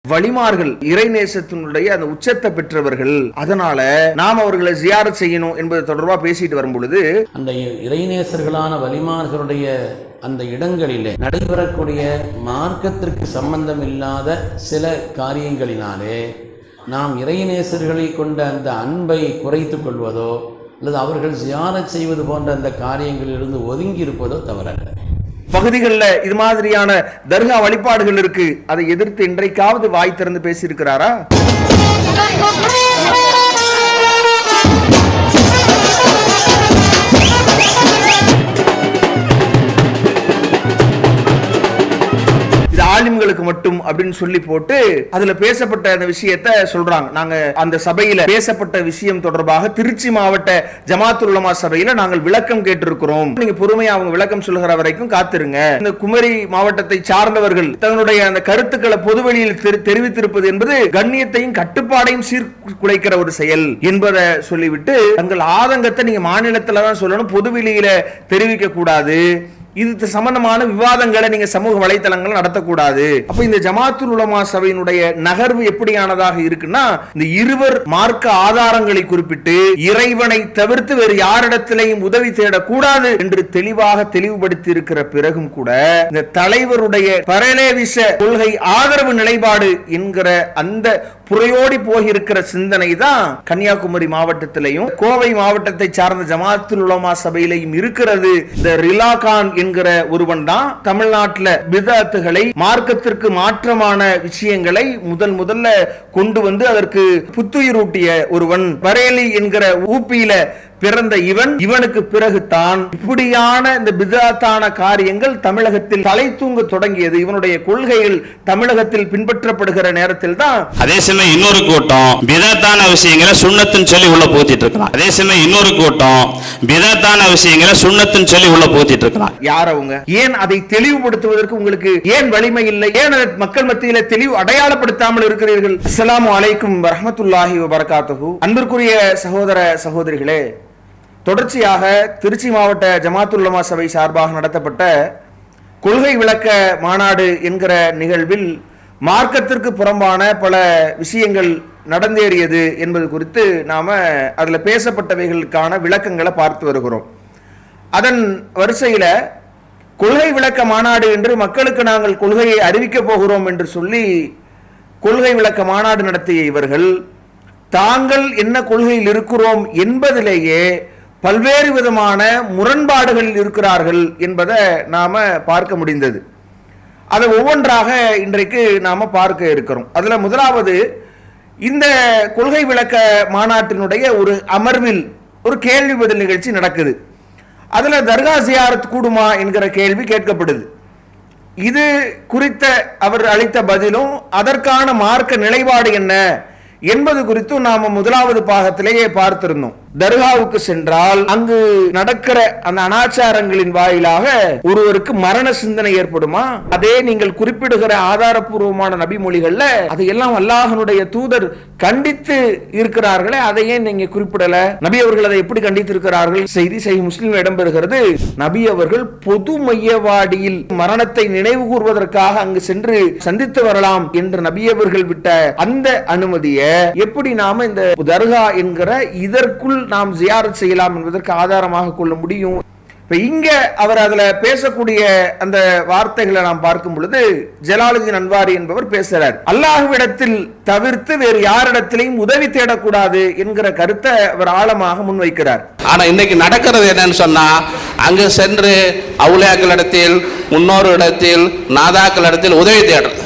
வலிமார்கள் இறைநேசத்தினுடைய அந்த உச்சத்தை பெற்றவர்கள். அதனால நாம் அவர்களை ஜியாரத் செய்யணும் என்பது தொடர்பா பேசிட்டு வரும் பொழுது, அந்த இறைநேசர்களான வலிமார்களுடைய அந்த இடங்களிலே நடைபெறக்கூடிய மார்க்கத்திற்கு சம்பந்தம் இல்லாத சில காரியங்களினாலே நாம் இறைநேசர்களை கொண்ட அந்த அன்பை குறைத்து கொள்வதோ அல்லது அவர்கள் ஜியாரத் செய்வது போன்ற அந்த காரியங்களிலிருந்து ஒதுங்கி இருப்பதோ தவறல்ல. பகுதிகளில் இது மாதிரியான தர்கா வழிபாடுகள் இருக்கு, அதை எதிர்த்து இன்றைக்காவது வாய் திறந்து பேசியிருக்கிறாரா? ஆலிம்களுக்கு மட்டும் அப்படின்னு சொல்லி போட்டு அதுல பேசப்பட்ட அந்த விஷயத்தை சொல்றாங்க. நாங்க அந்த சபையில பேசப்பட்ட விஷயம் தொடர்பாக திருச்சி மாவட்ட ஜமாத்துல் உலமா சபையில நாங்கள் விளக்கம் கேட்டிருக்கிறோம். நீங்க பொறுமையா அவங்க விளக்கம் சொல்லுகிற வரைக்கும் காத்திருங்க. இந்த குமரி மாவட்டத்தை சார்ந்தவர்கள் தங்களுடைய அந்த கருத்துக்களை பொதுவெளியில் தெரிவித்திருப்பது என்பது கண்ணியத்தையும் கட்டுப்பாடையும் சீர்குலைக்கிற ஒரு செயல் என்பதை சொல்லிவிட்டு தங்கள் ஆதங்கத்தை நீங்க மாநிலத்துல தான் சொல்லணும், பொதுவெளியில தெரிவிக்க கூடாது. இது சம்பந்தமான விவாதங்களை நீங்க சமூக வலைத்தளங்கள் நடத்தக்கூடாது. அப்ப இந்த ஜமாத்துல் உலமா சபையினுடைய நகர்வு எப்படியானதாக இருக்குன்னா, இந்த இருவர் மார்க்க ஆதாரங்களை குறிப்பிட்டு இறைவனை தவிர்த்து வேறு யாரிடத்திலையும் உதவி தேடக்கூடாது என்று தெளிவுபடுத்தி இருக்கிற பிறகும் கூட இந்த தலைவருடைய பரலேவிச கொள்கை ஆதரவு நிலைப்பாடு என்கிற அந்த புறையோடி போகிருக்கிற சிந்தனை தான் கன்னியாகுமரி மாவட்டத்திலையும் கோவை மாவட்டத்தை சார்ந்த ஜமாத்துல் உலமா சபையிலையும் இருக்கிறது. இந்த ரிலாகான் என்கிற ஒருவன் தான் தமிழ்நாட்டில் பிதஅத்துகளை மார்க்கத்திற்கு மாற்றமான விஷயங்களை முதல்ல கொண்டு வந்து அதற்கு புத்துயிரூட்டிய ஒருவன். பரேலி என்கிற ஊப்பியில பிறந்த இவனுக்கு பிறகுதான் இப்படியான இந்த பிதஅத்தான காரியங்கள் தமிழகத்தில் தலை தூங்க தொடங்கியது. இவனுடைய கொள்கைகள் தமிழகத்தில் பின்பற்றப்படுகிற நேரத்தில் தான் அதே சமயம் இன்னொரு கூட்டம் பிதஅத்தான விஷயங்களை சுன்னத்துன்னு சொல்லி உள்ள போத்திட்டு இருக்கான். அதே சமயம் இன்னொரு கூட்டம் பிதஅத்தான விஷயங்களை சுன்னத்துன்னு சொல்லி உள்ள போத்திட்டு இருக்கான். யார் அவங்க? ஏன் அதை தெளிவுபடுத்துவதற்கு உங்களுக்கு ஏன் வலிமை இல்லை? ஏன் மக்கள் மத்தியில தெளிவு அடையாளப்படுத்தாமல் இருக்கிறீர்கள்? அஸ்ஸலாமு அலைக்கும் வரஹ்மத்துல்லாஹி வபரகாத்துஹு. அன்பிற்குரிய சகோதர சகோதரிகளே, தொடர்ச்சியாக திருச்சி மாவட்ட ஜமாத்துல் உலமா சபை சார்பாக நடத்தப்பட்ட கொள்கை விளக்க மாநாடு என்கிற நிகழ்வில் மார்க்கத்திற்கு புறம்பான பல விஷயங்கள் நடந்தேறியது என்பது குறித்து நாம அதுல பேசப்பட்டவைகளுக்கான விளக்கங்களை பார்த்து வருகிறோம். அதன் வரிசையில கொள்கை விளக்க மாநாடு என்று மக்களுக்கு நாங்கள் கொள்கையை அறிவிக்க போகிறோம் என்று சொல்லி கொள்கை விளக்க மாநாடு நடத்திய இவர்கள் தாங்கள் என்ன கொள்கையில் இருக்கிறோம் என்பதிலேயே பல்வேறு விதமான முரண்பாடுகள் இருக்கிறார்கள் என்பதை நாம பார்க்க முடிந்தது. அதை ஒவ்வொன்றாக இன்றைக்கு நாம பார்க்க இருக்கிறோம். அதுல முதலாவது, இந்த கொள்கை விளக்க மாநாட்டினுடைய ஒரு அமர்வில் ஒரு கேள்வி பதில் நிகழ்ச்சி நடக்குது. அதுல தர்கா ஜியாரத் கூடுமா என்கிற கேள்வி கேட்கப்படுது. இது குறித்த அவர் அளித்த பதிலும் அதற்கான மார்க்க நிலைப்பாடு என்ன என்பது குறித்து நாம முதலாவது பாகத்திலேயே பார்த்திருந்தோம். தர்காவுக்கு சென்றால் அங்கு நடக்கிற அந்த அனாச்சாரங்களின் வாயிலாக ஒருவருக்கு மரண சிந்தனை ஏற்படுமா? அதே நீங்கள் குறிப்பிடுகிற ஆதாரபூர்வமான நபி மொழிகள்ல அதையெல்லாம் அல்லாஹ்வுடைய தூதர் கண்டித்து இருக்கிறார்களே, அதை ஏன் நீங்க குறிப்பிடல? நபி அவர்கள் அதை எப்படி கண்டித்து இருக்கிறார்கள்? செய்தி சஹீஹ் முஸ்லிம் இடம்பெறுகிறது. நபி அவர்கள் பொது மையவாடியில் மரணத்தை நினைவு கூர்வதற்காக அங்கு சென்று சந்தித்து வரலாம் என்று நபி அவர்கள் விட்ட அந்த அனுமதியை எப்படி நாம இந்த தர்கா என்கிற இதற்குள் நாம் ஜியாரத் செய்யலாம் என்பதற்கு ஆதாரமாக கொள்ள முடியும்? இங்க அவர் அதுல பேசக்கூடிய அந்த வார்த்தைகளை நாம் பார்க்கும் பொழுது ஜலாலுதீன் அன்வாரி என்பவர் பேசுறார். அல்லாஹ்விடத்தில் தவிர்த்து வேறு யாரிடத்திலையும் உதவி தேடக்கூடாது என்கிற கருத்தை அவர் ஆழமாக முன்வைக்கிறார். ஆனா இன்னைக்கு நடக்கிறது என்னன்னு சொன்னா, அங்கு சென்று அவுலியாக்களிடத்தில், முன்னோர் இடத்தில், நாதாக்கள் இடத்தில் உதவி தேடுறது.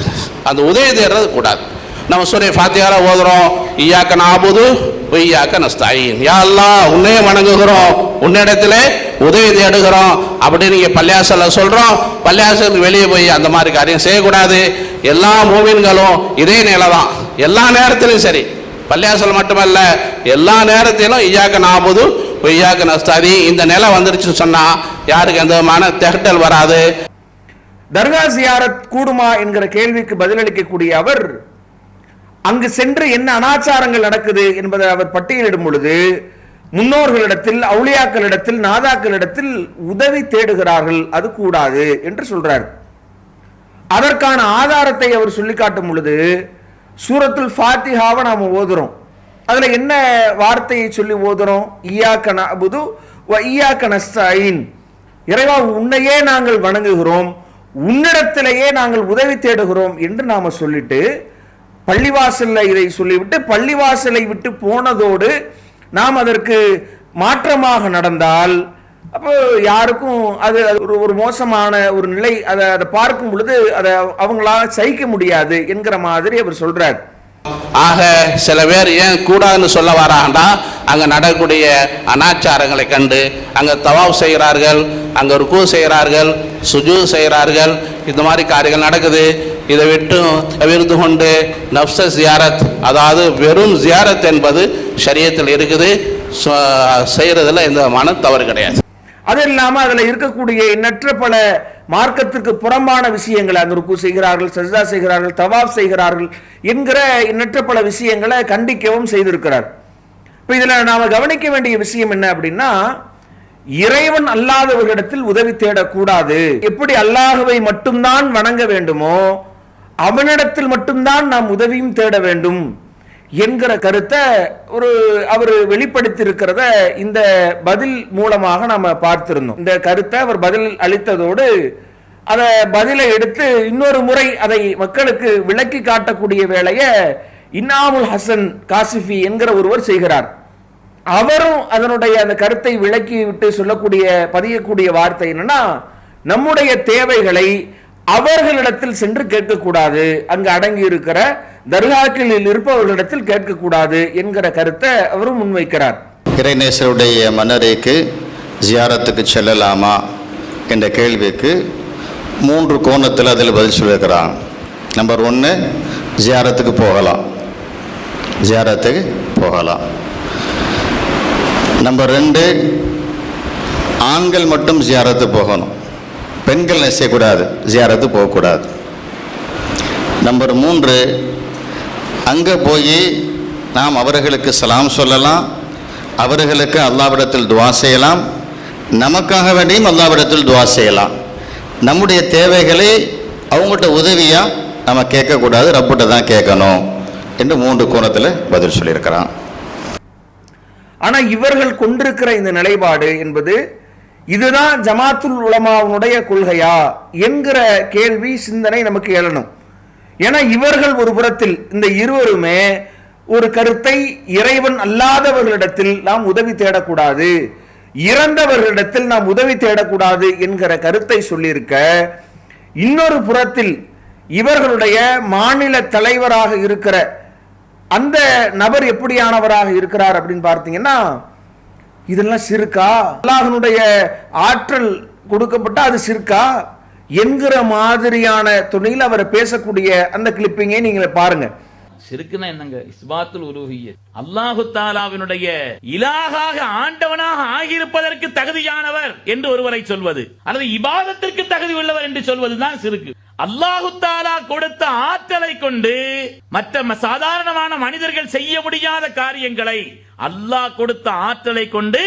அந்த உதவி தேடுறது கூடாது. நம்ம சூரா ஃபாத்திஹா ஓதுறோம், இய்யாக நஅபுது வ இய்யாக நஸ்தஈன், யா அல்லாஹ் உன்னையே வணங்குகிறோம், உன்னிடத்திலே உதவி தேடுகிறோம் அப்படி நீங்க பள்ளியாசல்ல சொல்றோம். பள்ளியாசலுக்கு வெளியே போய் அந்த மாதிரி காரியம் செய்யக்கூடாது. எல்லா மூமின்களும் இதே நிலை தான், எல்லா நேரத்திலும் சரி. பள்ளியாசல் மட்டுமல்ல, எல்லா நேரத்திலும் இய்யாக நஅபுது வ இய்யாக நஸ்தஈன் இந்த நிலை வந்துருச்சுன்னு சொன்னா யாருக்கு எந்த விதமான திகட்டல் வராது. தர்கா ஜியாரத் கூடுமா என்கிற கேள்விக்கு பதிலளிக்கக்கூடிய அவர் அங்கு சென்று என்ன அனாச்சாரங்கள் நடக்குது என்பதை அவர் பட்டியலிடும் பொழுது முன்னோர்களிடத்தில், அவுலியாக்களிடத்தில், நாதாக்களிடத்தில் உதவி தேடுகிறார்கள், அது கூடாது என்று சொல்றார். அதற்கான ஆதாரத்தை அவர் சொல்லி காட்டும் பொழுது சூரத்துல் ஃபாத்திஹாவை நாம் ஓதுறோம். அதுல என்ன வார்த்தையை சொல்லி ஓதுறோம்? இய்யாக நஅபுது வ இய்யாக நஸ்தஈன். இறைவா, உன்னையே நாங்கள் வணங்குகிறோம், உன்னிடத்திலேயே நாங்கள் உதவி தேடுகிறோம் என்று நாம சொல்லிட்டு பள்ளிவாசல்ல இதை சொல்லிவிட்டு பள்ளிவாசலை விட்டு போனதோடு நாம் அதற்கு மாற்றமாக நடந்தால் அப்போ யாருக்கும் அது ஒரு மோசமான ஒரு நிலை. அதை பார்க்கும் பொழுது அதை அவங்களால சகிக்க முடியாது என்கிற மாதிரி அவர் சொல்றார். ஆக சில பேர் ஏன் கூடாதுன்னு சொல்ல வராங்கன்னா, அங்க நடக்கக்கூடிய அனாச்சாரங்களை கண்டு அங்க தவாப் செய்கிறார்கள், அங்க ருக்கு செய்கிறார்கள், சுஜூத் செய்கிறார்கள், இந்த மாதிரி காரியங்கள் நடக்குது. இதை விட்டு தவிர்த்து கொண்டு நஃப்ஸ ஜியாரத், அதாவது வெறும் ஜியாரத் என்பது ஷரியத்தில் இருக்குது, செய்யறதுல எந்த மன தவறு கிடையாது. அது இல்லாம அதுல இருக்கக்கூடிய எண்ணற்ற பல மார்க்கத்திற்கு புறம்பான விஷயங்களை, அந்த ருக்கு செய்கிறார்கள், சஜ்தா செய்கிறார்கள், தவாப் செய்கிறார்கள் என்கிற எண்ணற்ற பல விஷயங்களை கண்டிக்கவும் செய்திருக்கிறார். இப்ப இதுல நாம கவனிக்க வேண்டிய விஷயம் என்ன அப்படின்னா, இறைவன் அல்லாதவர்களிடத்தில் உதவி தேடக்கூடாது. எப்படி அல்லாஹ்வை மட்டும்தான் வணங்க வேண்டுமோ அவனிடத்தில் மட்டும்தான் நாம் உதவியும் தேட வேண்டும் என்கிற கருத்தை அவர் வெளிப்படுத்தி இருக்கிறத இந்த பதில் மூலமாக நாம பார்த்திருந்தோம். இந்த கருத்தை அவர் பதில் அளித்ததோடு அதை பதிலை எடுத்து இன்னொரு முறை அதை மக்களுக்கு விளக்கி காட்டக்கூடிய வேலையை இன்னாமுல் ஹசன் காசிஃபி என்கிற ஒருவர் செய்கிறார். அவரும் அதனுடைய அந்த கருத்தை விளக்கி விட்டு சொல்லக்கூடிய பதியக்கூடிய வார்த்தை என்னன்னா, நம்முடைய தேவைகளை அவர்களிடத்தில் சென்று கேட்கக்கூடாது, அங்கு அடங்கி இருக்கிற தர்காக்களில் இருப்பவர்களிடத்தில் கேட்கக்கூடாது என்கிற கருத்தை அவரும் முன்வைக்கிறார். இறைநேசருடைய மன்னரைக்கு ஜியாரத்துக்கு செல்லலாமா என்ற கேள்விக்கு 3 கோணத்தில் அதில் பதில் சொல்லியிருக்கிறான். நம்பர் 1, ஜியாரத்துக்கு போகலாம், ஜியாரத்துக்கு போகலாம். நம்பர் 2, ஆண்கள் மட்டும் ஜியாரத்து போகணும், பெண்கள் செய்யக்கூடாது, ஜியாரத்து போகக்கூடாது. நம்பர் 3, அங்கே போய் நாம் அவர்களுக்கு சலாம் சொல்லலாம், அவர்களுக்கு அல்லாஹ்விடத்தில் துவா செய்யலாம், நமக்காக வேண்டியும் அல்லாஹ்விடத்தில் துவா செய்யலாம். நம்முடைய தேவைகளை அவங்கள்ட்ட உதவியாக நம்ம கேட்கக்கூடாது, ரப்பிட்ட தான் கேட்கணும் என்று 3 கோணத்தில் பதில் சொல்லியிருக்கிறான். ஆனா இவர்கள் கொண்டிருக்கிற இந்த நிலைப்பாடு என்பது இதுதான் ஜமாத்துல் உலமாவுடைய கொள்கையா என்கிற கேள்வி, சிந்தனை நமக்கு எழணும். ஏன்னா இவர்கள் ஒரு புறத்தில் இந்த இருவருமே ஒரு கருத்தை இறைவன் அல்லாதவர்களிடத்தில் நாம் உதவி தேடக்கூடாது, இறந்தவர்களிடத்தில் நாம் உதவி தேடக்கூடாது என்கிற கருத்தை சொல்லியிருக்க, இன்னொரு புறத்தில் இவர்களுடைய மாநில தலைவராக இருக்கிற அந்த நபர் எப்படியானவராக இருக்கிறார் அப்படின்னு பார்த்தீங்கன்னா, இதெல்லாம் சிறுக்கா, அல்லாஹ்வுடைய ஆற்றல் கொடுக்கப்பட்ட அது சிறுக்கா என்கிற மாதிரியான துணையில் அவர் பேசக்கூடிய அந்த கிளிப்பிங்கை நீங்க பாருங்க. சிறுக்குன்னா என்னங்க? இஸ்பாத்துல் உலூஹிய்யத், அல்லாஹு தஆலாவினுடைய இலாஹாக ஆண்டவனாக ஆகியிருப்பதற்கு தகுதியானவர் என்று ஒருவரை சொல்வது, அல்லது இபாதத்திற்கு தகுதி உள்ளவர் என்று சொல்வதுதான் சிறுக்கு. அல்லாஹு தஆலா கொடுத்த ஆற்றலை கொண்டு மற்ற சாதாரணமான மனிதர்கள் செய்ய முடியாத காரியங்களை அல்லாஹ் கொடுத்த ஆற்றலை கொண்டு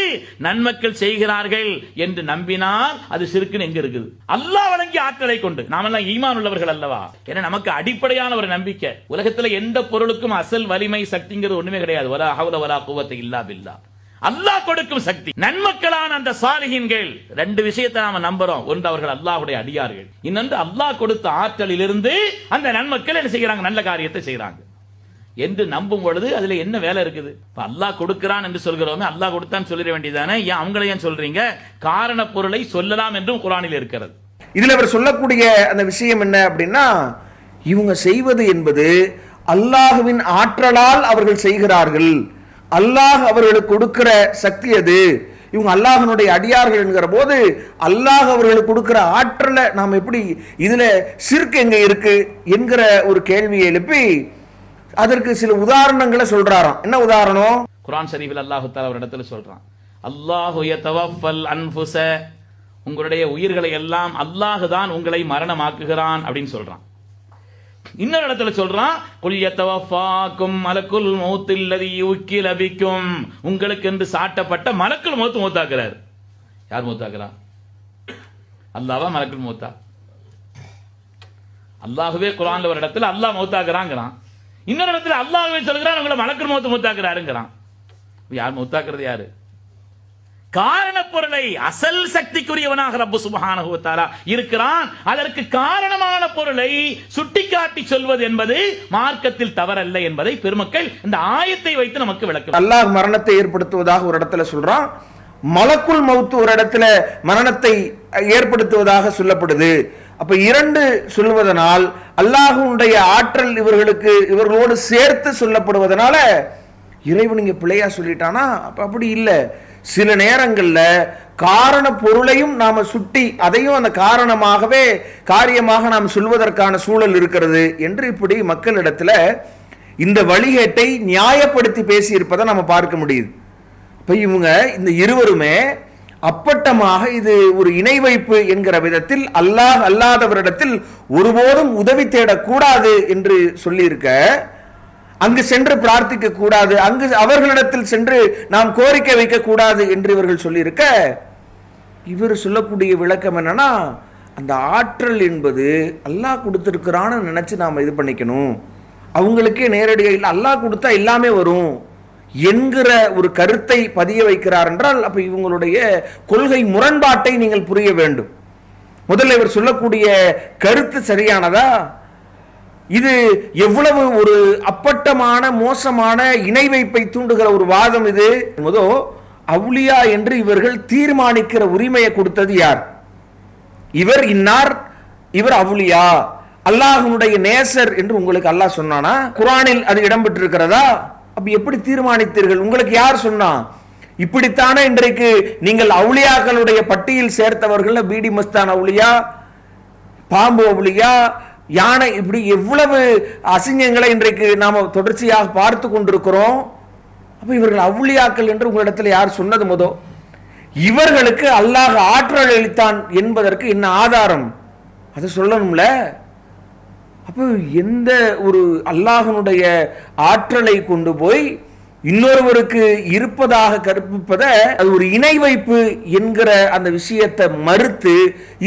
நன்மக்கள் செய்கிறார்கள் என்று நம்பினால் அது சிறுக்குன்னு எங்க இருக்குது? அல்லாஹ் வழங்கிய ஆற்றலை கொண்டு நாமெல்லாம் ஈமான் உள்ளவர்கள் அல்லவா? ஏன்னா நமக்கு அடிப்படையான ஒரு நம்பிக்கை, உலகத்துல எந்த பொருளுக்கும் அசல் வலிமை சக்திங்கிறது ஒண்ணுமே கிடையாது. வலா ஹவ்ல வலா குவத்த இல்லா பில்லாஹ். அல்லாஹ் கொடுக்கும் சக்தி. நன்மக்களான அந்த சாலிஹீன்கள் 2 விஷயத்தை நாம நம்புறோம். ஒன்று, அவர்கள் அல்லாஹ்வுடைய அடியார்கள். இன்னொன்று, அல்லாஹ் கொடுத்த ஆற்றலில் இருந்து அந்த நன்மக்கள் என்ன செய்யறாங்க? நல்ல காரியத்தை செய்யறாங்க என்று நம்பும் பொழுது அதுல என்ன வேலை இருக்குது? இப்ப அல்லாஹ் கொடுக்கிறான் என்று சொல்கிறோமே, அல்லாஹ் கொடுத்தான்னு சொல்லிட வேண்டியதானே, ஏன் அவங்களை ஏன் சொல்றீங்க? காரண பொருளை சொல்லலாம் என்றும் குர்ஆனில் இருக்கிறது. இதுல அவர் சொல்லக்கூடிய அந்த விஷயம் என்ன அப்படின்னா, இவங்க செய்வது என்பது அல்லாஹ்வின் ஆற்றலால் அவர்கள் செய்கிறார்கள், அல்லாஹ் அவர்களுக்கு கொடுக்கிற சக்தி அது, இவங்க அல்லாஹ்வுடைய அடியார்கள் என்கிற போது அல்லாஹ் அவர்களுக்கு கொடுக்கிற ஆற்றலை நாம் எப்படி, இதுல ஷிர்க் எங்க இருக்கு என்கிற ஒரு கேள்வியை எழுப்பி அதற்கு சில உதாரணங்களை சொல்றாராம். என்ன உதாரணம்? குர்ஆன் ஷரீஃபில் அல்லாஹ் தஆலா ஒரு இடத்துல சொல்றான், அல்லாஹு யதவஃபல் அன்ஃபுஸ, உங்களுடைய உயிர்களை எல்லாம் அல்லாஹ் தான் உங்களை மரணமாக்குகிறான் அப்படின்னு சொல்றான். இன்னொரு இடத்துல சொல்றான், குல் யதவஃபாக்கும் மலக்குல் மௌத் அல்லதி யுக்கில பிக்கும், உங்களுக்கு என்று சாட்டப்பட்ட மலக்குல் மௌத் மௌத்தாக்குறார். யார் மௌத்தாக்குறா? அல்லாஹ்வா மலக்குல் மௌத்தா? அல்லாஹ்வே குர்ஆன்ல ஒரு இடத்துல அல்லாஹ் மௌத்தாக்குறாங்கறான். இன்னொரு இடத்துல அல்லாஹ்வே சொல்கிறான் உங்களை மலக்குள் மௌத் மூத்தாக்குறாருங்கிறான். யார் மூத்தாக்குறது? யாரு? காரண பொருளை அசல் சக்திக்குரியவனாக ரப்பு சுப்ஹானஹு வ தஆலா இருக்கிறான். அதற்கு காரணமான பொருளை சுட்டிக்காட்டி சொல்வது என்பது மார்க்கத்தில் தவறல்ல என்பதை பெருமக்கள் இந்த ஆயத்தை வைத்து நமக்கு விளக்குறார். அல்லாஹ் மரணத்தை ஏற்படுத்துவதாக ஒரு இடத்துல சொல்றான், மலக்குல் மௌத் ஒரு இடத்துல மரணத்தை ஏற்படுத்துவதாக சொல்லப்படுது. அப்ப இரண்டு சொல்வதனால் அல்லாஹ்வுடைய ஆற்றல் இவர்களோடு சேர்த்து சொல்லப்படுவதனால இறைவன் இங்க பிழையா சொல்லிட்டானா? அப்படி இல்லை. சில நேரங்கள்ல காரண பொருளையும் நாம சுட்டி அதையும் அந்த காரணமாகவே காரியமாக நாம் சொல்வதற்கான சூழல் இருக்கிறது என்று இப்படி மக்களிடத்துல இந்த வழிகேட்டை நியாயப்படுத்தி பேசி இருப்பதை நம்ம பார்க்க முடியுது. இப்ப இவங்க இந்த இருவருமே அப்பட்டமாக இது ஒரு இணை வைப்பு என்கிற விதத்தில் அல்லாஹ் அல்லாதவரிடத்தில் ஒருபோதும் உதவி தேடக்கூடாது என்று சொல்லியிருக்க, அங்கு சென்று பிரார்த்திக்க கூடாது, அங்கு அவர்களிடத்தில் சென்று நாம் கோரிக்கை வைக்க கூடாது என்று இவர்கள் சொல்லியிருக்க, இவர் சொல்லக்கூடிய விளக்கம் என்னன்னா, அந்த ஆற்றல் என்பது அல்லாஹ் கொடுத்திருக்கிறான்னு நினைச்சு நாம இது பண்ணிக்கணும், அவங்களுக்கே நேரடியாக இல்லை அல்லாஹ் கொடுத்தா எல்லாமே வரும் என்கிற ஒரு கருத்தை பதிய வைக்கிறார் என்றால் அப்ப இவங்களுடைய கொள்கை முரண்பாட்டை நீங்கள் புரிய வேண்டும். முதல்ல இவர் சொல்லக்கூடிய கருத்து சரியானதா? இது எவ்வளவு ஒரு அப்பட்டமான மோசமான இணை வைப்பை தூண்டுகிற ஒரு வாதம் இது. முதோ அவுலியா என்று இவர்கள் தீர்மானிக்கிற உரிமையை கொடுத்தது யார்? இவர் இன்னார், இவர் அவுலியா, அல்லாஹ்வுடைய நேசர் என்று உங்களுக்கு அல்லாஹ் சொன்னானா? குர்ஆனில் அது இடம்பெற்றிருக்கிறதா? அப்ப எப்படி தீர்மானித்தீர்கள்? உங்களுக்கு யார் சொன்னா? இப்படித்தானே இன்றைக்கு நீங்கள் அவுலியாக்களுடைய பட்டியல் சேர்த்தவர்கள், பீடி மஸ்தான் அவுலியா, பாம்பு அவுலியா, யானை, இப்படி எவ்வளவு அசிங்கங்களை இன்றைக்கு நாம தொடர்ச்சியாக பார்த்து கொண்டிருக்கிறோம். அப்ப இவர்கள் அவுலியாக்கள் என்று உங்களிடத்தில் யார் சொன்னது? முதோ இவர்களுக்கு அல்லாஹ் ஆற்றல் அளித்தான் என்பதற்கு என்ன ஆதாரம்? அது சொல்லணும்ல. அப்ப எந்த ஒரு அல்லாஹ்வுடைய ஆற்றலை கொண்டு போய் இன்னொருவருக்கு இருப்பதாக கற்பிப்பதை அது ஒரு இணை வைப்பு என்கிற அந்த விஷயத்தை மறுத்து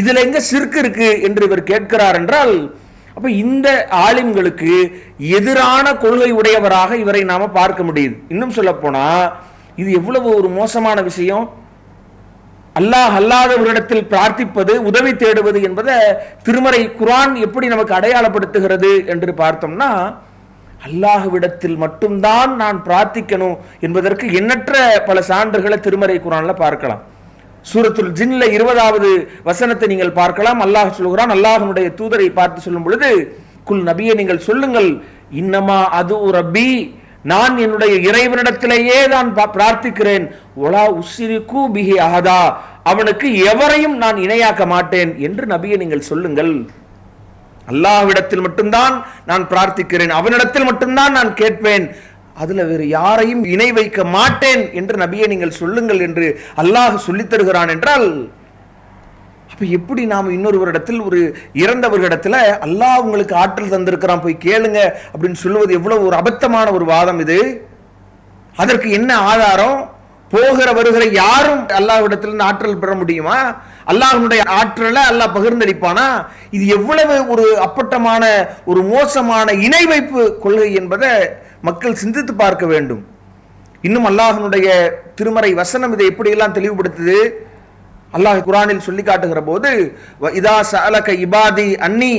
இதுல எங்க சிர்க் இருக்கு என்று இவர் கேட்கிறார் என்றால், அப்ப இந்த ஆலிம்களுக்கு எதிரான கொள்கை உடையவராக இவரை நாம பார்க்க முடியுது. இன்னும் சொல்ல போனா இது எவ்வளவு ஒரு மோசமான விஷயம். அல்லாஹ் அல்லாதவரிடத்தில் பிரார்த்திப்பது, உதவி தேடுவது என்பதை திருமறை குர்ஆன் எப்படி நமக்கு அடையாளப்படுத்துகிறது என்று பார்த்தோம்னா, அல்லாஹ்விடத்தில் மட்டும்தான் நான் பிரார்த்திக்கணும் என்பதற்கு எண்ணற்ற பல சான்றுகளை திருமறை குர்ஆன்ல பார்க்கலாம். சூரத்துல் ஜின்ல 20வது வசனத்தை நீங்கள் பார்க்கலாம். அல்லாஹ் சொல்கிறான், அல்லாஹ்வுடைய தூதரை பார்த்து சொல்லும் பொழுது, குல் நபியே நீங்கள் சொல்லுங்கள், இன்னமா அது ரப்பி, நான் என்னுடைய இறைவனிடத்திலேயே தான் பிரார்த்திக்கிறேன், ஒலா உஸ்ரிகு பிஹி அஹதா, அவனுக்கு எவரையும் நான் இணையாக்க மாட்டேன் என்று நபியை நீங்கள் சொல்லுங்கள். அல்லாஹ்விடத்தில் மட்டும்தான் நான் பிரார்த்திக்கிறேன், அவனிடத்தில் மட்டும்தான் நான் கேட்பேன், அதுல வேறு யாரையும் இணை வைக்க மாட்டேன் என்று நபியை நீங்கள் சொல்லுங்கள் என்று அல்லாஹ் சொல்லித் தருகிறான் என்றால், அப்ப எப்படி நாம் இன்னொருவரிடத்தில், ஒரு இறந்தவர்களிடத்துல அல்லாஹ் உங்களுக்கு ஆற்றல் தந்திருக்கிறான் போய் கேளுங்க அப்படின்னு சொல்லுவது எவ்வளவு ஒரு அபத்தமான ஒரு வாதம் இது. அதற்கு என்ன ஆதாரம்? போகிற வருகிற யாரும் அல்லாஹ்விடத்தில் ஆற்றல் பெற முடியுமா? அல்லாஹ்வுடைய ஆற்றலை அல்லாஹ் பகிர்ந்தளிப்பானா? இது எவ்வளவு ஒரு அப்பட்டமான ஒரு மோசமான இணை வைப்பு கொள்கை என்பதை மக்கள் சிந்தித்து பார்க்க வேண்டும். இன்னும் அல்லாஹ்வுடைய திருமறை வசனம் இதை எப்படியெல்லாம் தெளிவுபடுத்துது. அல்லாஹ் குர்ஆனில் சொல்லி காட்டுகிற போது, இதா சஅலக இபாதி அன்னி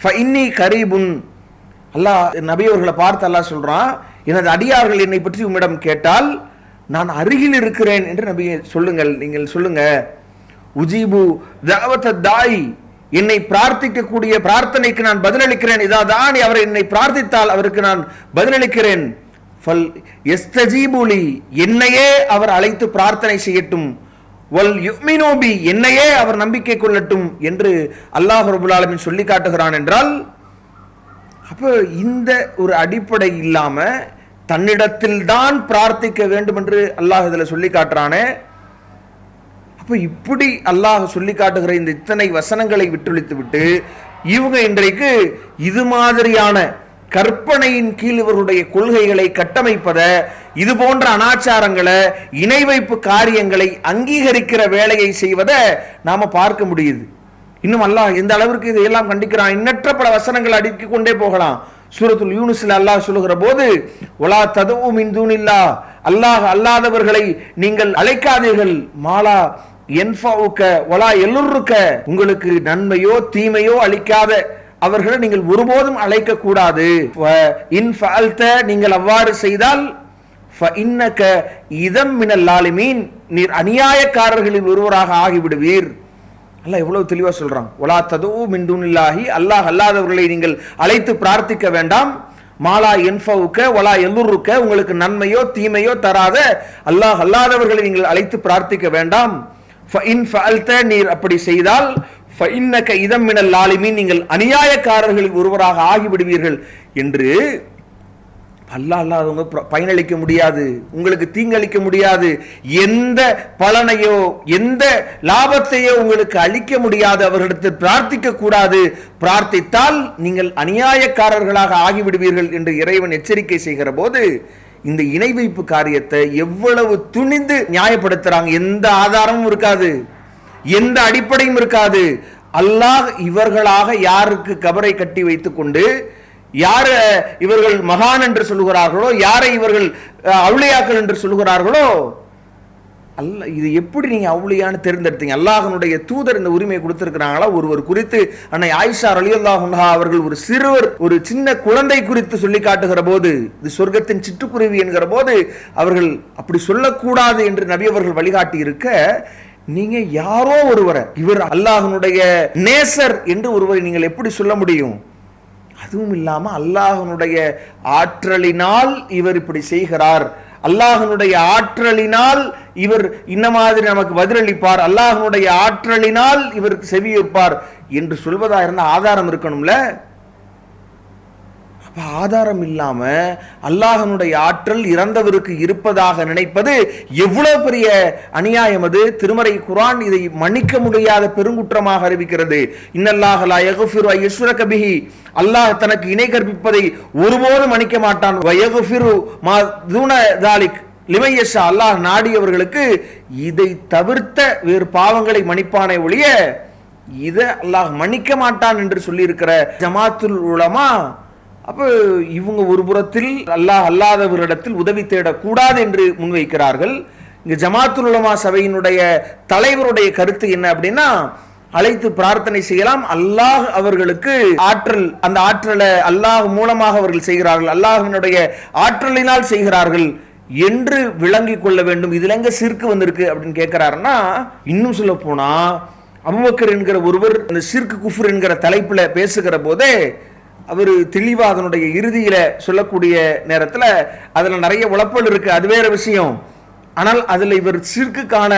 ஃபஇன்னி கரீபுன், அல்லாஹ் நபியவர்களை பார்த்து அல்லாஹ் சொல்றான், எனது அடியார்கள் என்னை பற்றி உம்மிடம் கேட்டால் நான் அருகில் இருக்கிறேன் என்று நபியை சொல்லுங்கள், நீங்கள் சொல்லுங்க. உஜீபு தஅவத தாய், என்னை பிரார்த்திக்கக்கூடிய பிரார்த்தனைக்கு நான் பதிலளிக்கிறேன். இதா தானி, அவர் என்னை பிரார்த்தித்தால் அவருக்கு நான் பதிலளிக்கிறேன். ஃபல் யஸ்தஜீபுலி, என்னையே அவர் அழைத்து பிரார்த்தனை செய்யட்டும். வல் யுமினு பி, என்னையே அவர் நம்பிக்கை கொள்ளட்டும் என்று அல்லாஹ் ரப்பல் ஆலமீன் சொல்லி காட்டுகிறான் என்றால், அப்ப இந்த ஒரு அடிப்படை இல்லாம தன்னிடத்தில் தான் பிரார்த்திக்க வேண்டும் என்று அல்லாஹ் இதுல சொல்லி காட்டுறானே. அப்ப இப்படி அல்லாஹ் சொல்லி காட்டுகிற இந்த இத்தனை வசனங்களை விட்டுவிட்டு விட்டு இவங்க இன்றைக்கு இது மாதிரியான கற்பனையின் கீழ் இவர்களுடைய கொள்கைகளை கட்டமைப்பத, இது போன்ற அனாச்சாரங்களை, இணை வைப்பு காரியங்களை அங்கீகரிக்கிற வேலையை செய்வதை நாம பார்க்க முடியுது. இன்னும் அல்லாஹ் எந்த அளவிற்கு இதையெல்லாம் கண்டிக்கிறான். எண்ணற்ற பல வசனங்கள் அடுக்கிக் கொண்டே போகலாம். சூரத்துல் யூனுஸ்ல அல்லாஹ் சொல்லுகிற போது வலா ததுஉ மின் தூனில்லாஹ், அல்லாஹ் அல்லாதவர்களை நீங்கள் அழைக்காதீர்கள், மாலா யன்ஃபஉக வலா யலுர்ருக, உங்களுக்கு நன்மையோ தீமையோ அளிக்காத அவர்களை நீங்கள் ஒருபோதும் அழைக்க கூடாது. இன் ஃபஅல்த, நீங்கள் அவ்வாறு செய்தால் ஃபஇன்னக இதம் மினல் லாலிமீன், நீர் அநியாயக்காரர்களில் ஒருவராக ஆகிவிடுவீர். அல்லாஹ் எவ்வளவு தெளிவா சொல்றான். வலா ததுஉ மின் தூனில்லாஹி, அல்லாஹ் அல்லாதவர்களை நீங்கள் அழைத்து பிரார்த்திக்க வேண்டாம். மாலா யன்ஃபஉக வலா யலுர்ருக, உங்களுக்கு நன்மையோ தீமையோ தராத அல்லாஹ் அல்லாதவர்களை நீங்கள் அழைத்து பிரார்த்திக்க வேண்டாம். ஃபஇன் ஃபஅல்த, நீர் அப்படி செய்தால் ஃபஇன்னக இதம் மினல் லாலிமீன், நீங்கள் அநியாயக்காரர்களில் ஒருவராக ஆகிவிடுவீர்கள் என்று. அல்லாஹ் அல்லாதவங்க பயனளிக்க முடியாது, உங்களுக்கு தீங்களிக்க முடியாது, எந்த பலனையோ எந்த லாபத்தையோ உங்களுக்கு அளிக்க முடியாது, அவர்களிடத்தில் பிரார்த்திக்க கூடாது, பிரார்த்தித்தால் நீங்கள் அநியாயக்காரர்களாக ஆகிவிடுவீர்கள் என்று இறைவன் எச்சரிக்கை செய்கிற போது இந்த இணை வைப்பு காரியத்தை எவ்வளவு துணிந்து நியாயப்படுத்துறாங்க. எந்த ஆதாரமும் இருக்காது, எந்த அடிப்படையும் இருக்காது. அல்லாஹ் இவர்களாக யாருக்கு கபரை கட்டி வைத்துக் கொண்டு யார இவர்கள் மகான் என்று சொல்லுகிறார்களோ, யாரை இவர்கள் அவுளியாக்கள் என்று சொல்லுகிறார்களோ, அல்ல இது எப்படி நீங்க அவுளியான்னு தேர்ந்தெடுத்தீங்க? அல்லாஹ்வுடைய தூதர் இந்த உரிமையை கொடுத்திருக்கிறாங்களா? ஒருவர் குறித்து அன்னை ஆயிஷா ரலியல்லாஹு அன்ஹா அவர்கள் ஒரு சிறுவர், ஒரு சின்ன குழந்தை குறித்து சொல்லி காட்டுகிற போது, இது சொர்க்கத்தின் சிட்டுக்குருவி என்கிற போது அவர்கள் அப்படி சொல்லக்கூடாது என்று நபி அவர்கள் வழிகாட்டி இருக்க, நீங்க யாரோ ஒருவரை இவர் அல்லாஹ்வுடைய நேசர் என்று ஒருவரை நீங்கள் எப்படி சொல்ல முடியும்? அதுவும் இல்லாம அல்லாஹ்வுடைய ஆற்றலினால் இவர் இப்படி செய்கிறார், அல்லாஹ்வுடைய ஆற்றலினால் இவர் இந்த மாதிரி நமக்கு பதிலளிப்பார், அல்லாஹ்வுடைய ஆற்றலினால் இவருக்கு செவியேற்பார் என்று சொல்வதா இருந்தா ஆதாரம் இருக்கணும்ல. ஆதாரம் இல்லாம அல்லாஹ்வுடைய ஆற்றல் இறந்தவருக்கு இருப்பதாக நினைப்பது எவ்வளவு பெரிய அநியாயம்! அது திருமறை குர்ஆன் இதை மன்னிக்க முடியாத பெருங்குற்றமாக அறிவிக்கிறது. இன்னல்லாஹ லா யக்ஃபிரு அன் யுஷ்ரக பிஹி, அல்லாஹ் தனக்கு இணை கற்பிப்பதை ஒருபோதும் மன்னிக்க மாட்டான். வ யக்ஃபிரு மா தூன தாலிக் லிமன் யஷா, அல்லாஹ் நாடியவர்களுக்கு இதை தவிர்த்த வேறு பாவங்களை மன்னிப்பானே ஒழிய இதை அல்லாஹ் மன்னிக்க மாட்டான் என்று சொல்லி இருக்கிற ஜமாத்துல் உலமா. அப்ப இவங்க ஒரு புறத்தில் அல்லாஹ் அல்லாதவரிடத்தில் உதவி தேடக்கூடாது என்று முன்வைக்கிறார்கள். இங்க ஜமாத்துல் உலமா சபையினுடைய தலைவருடைய கருத்து என்ன அப்படின்னா, அழைத்து பிரார்த்தனை செய்யலாம், அல்லாஹ் அவர்களுக்கு ஆற்றல், அந்த ஆற்றலை அல்லாஹ் மூலமாக அவர்கள் செய்கிறார்கள், அல்லாஹ்வினுடைய ஆற்றலினால் செய்கிறார்கள் என்று விளங்கிக் கொள்ள வேண்டும். இதுல எங்க சிர்க் வந்திருக்கு அப்படின்னு கேட்கிறாருன்னா, இன்னும் சொல்ல போனா அபூபக்கர் என்கிற ஒருவர் அந்த சிர்க் குஃப்ர் என்கிற தலைப்புல பேசுகிற போதே அவர் தெளிவா அதனுடைய இறுதியில சொல்லக்கூடிய நேரத்தில் அதுல நிறைய உளப்பல் இருக்கு, அது வேற விஷயம். ஆனால் அதுல இவர் ஷிர்க்குக்கான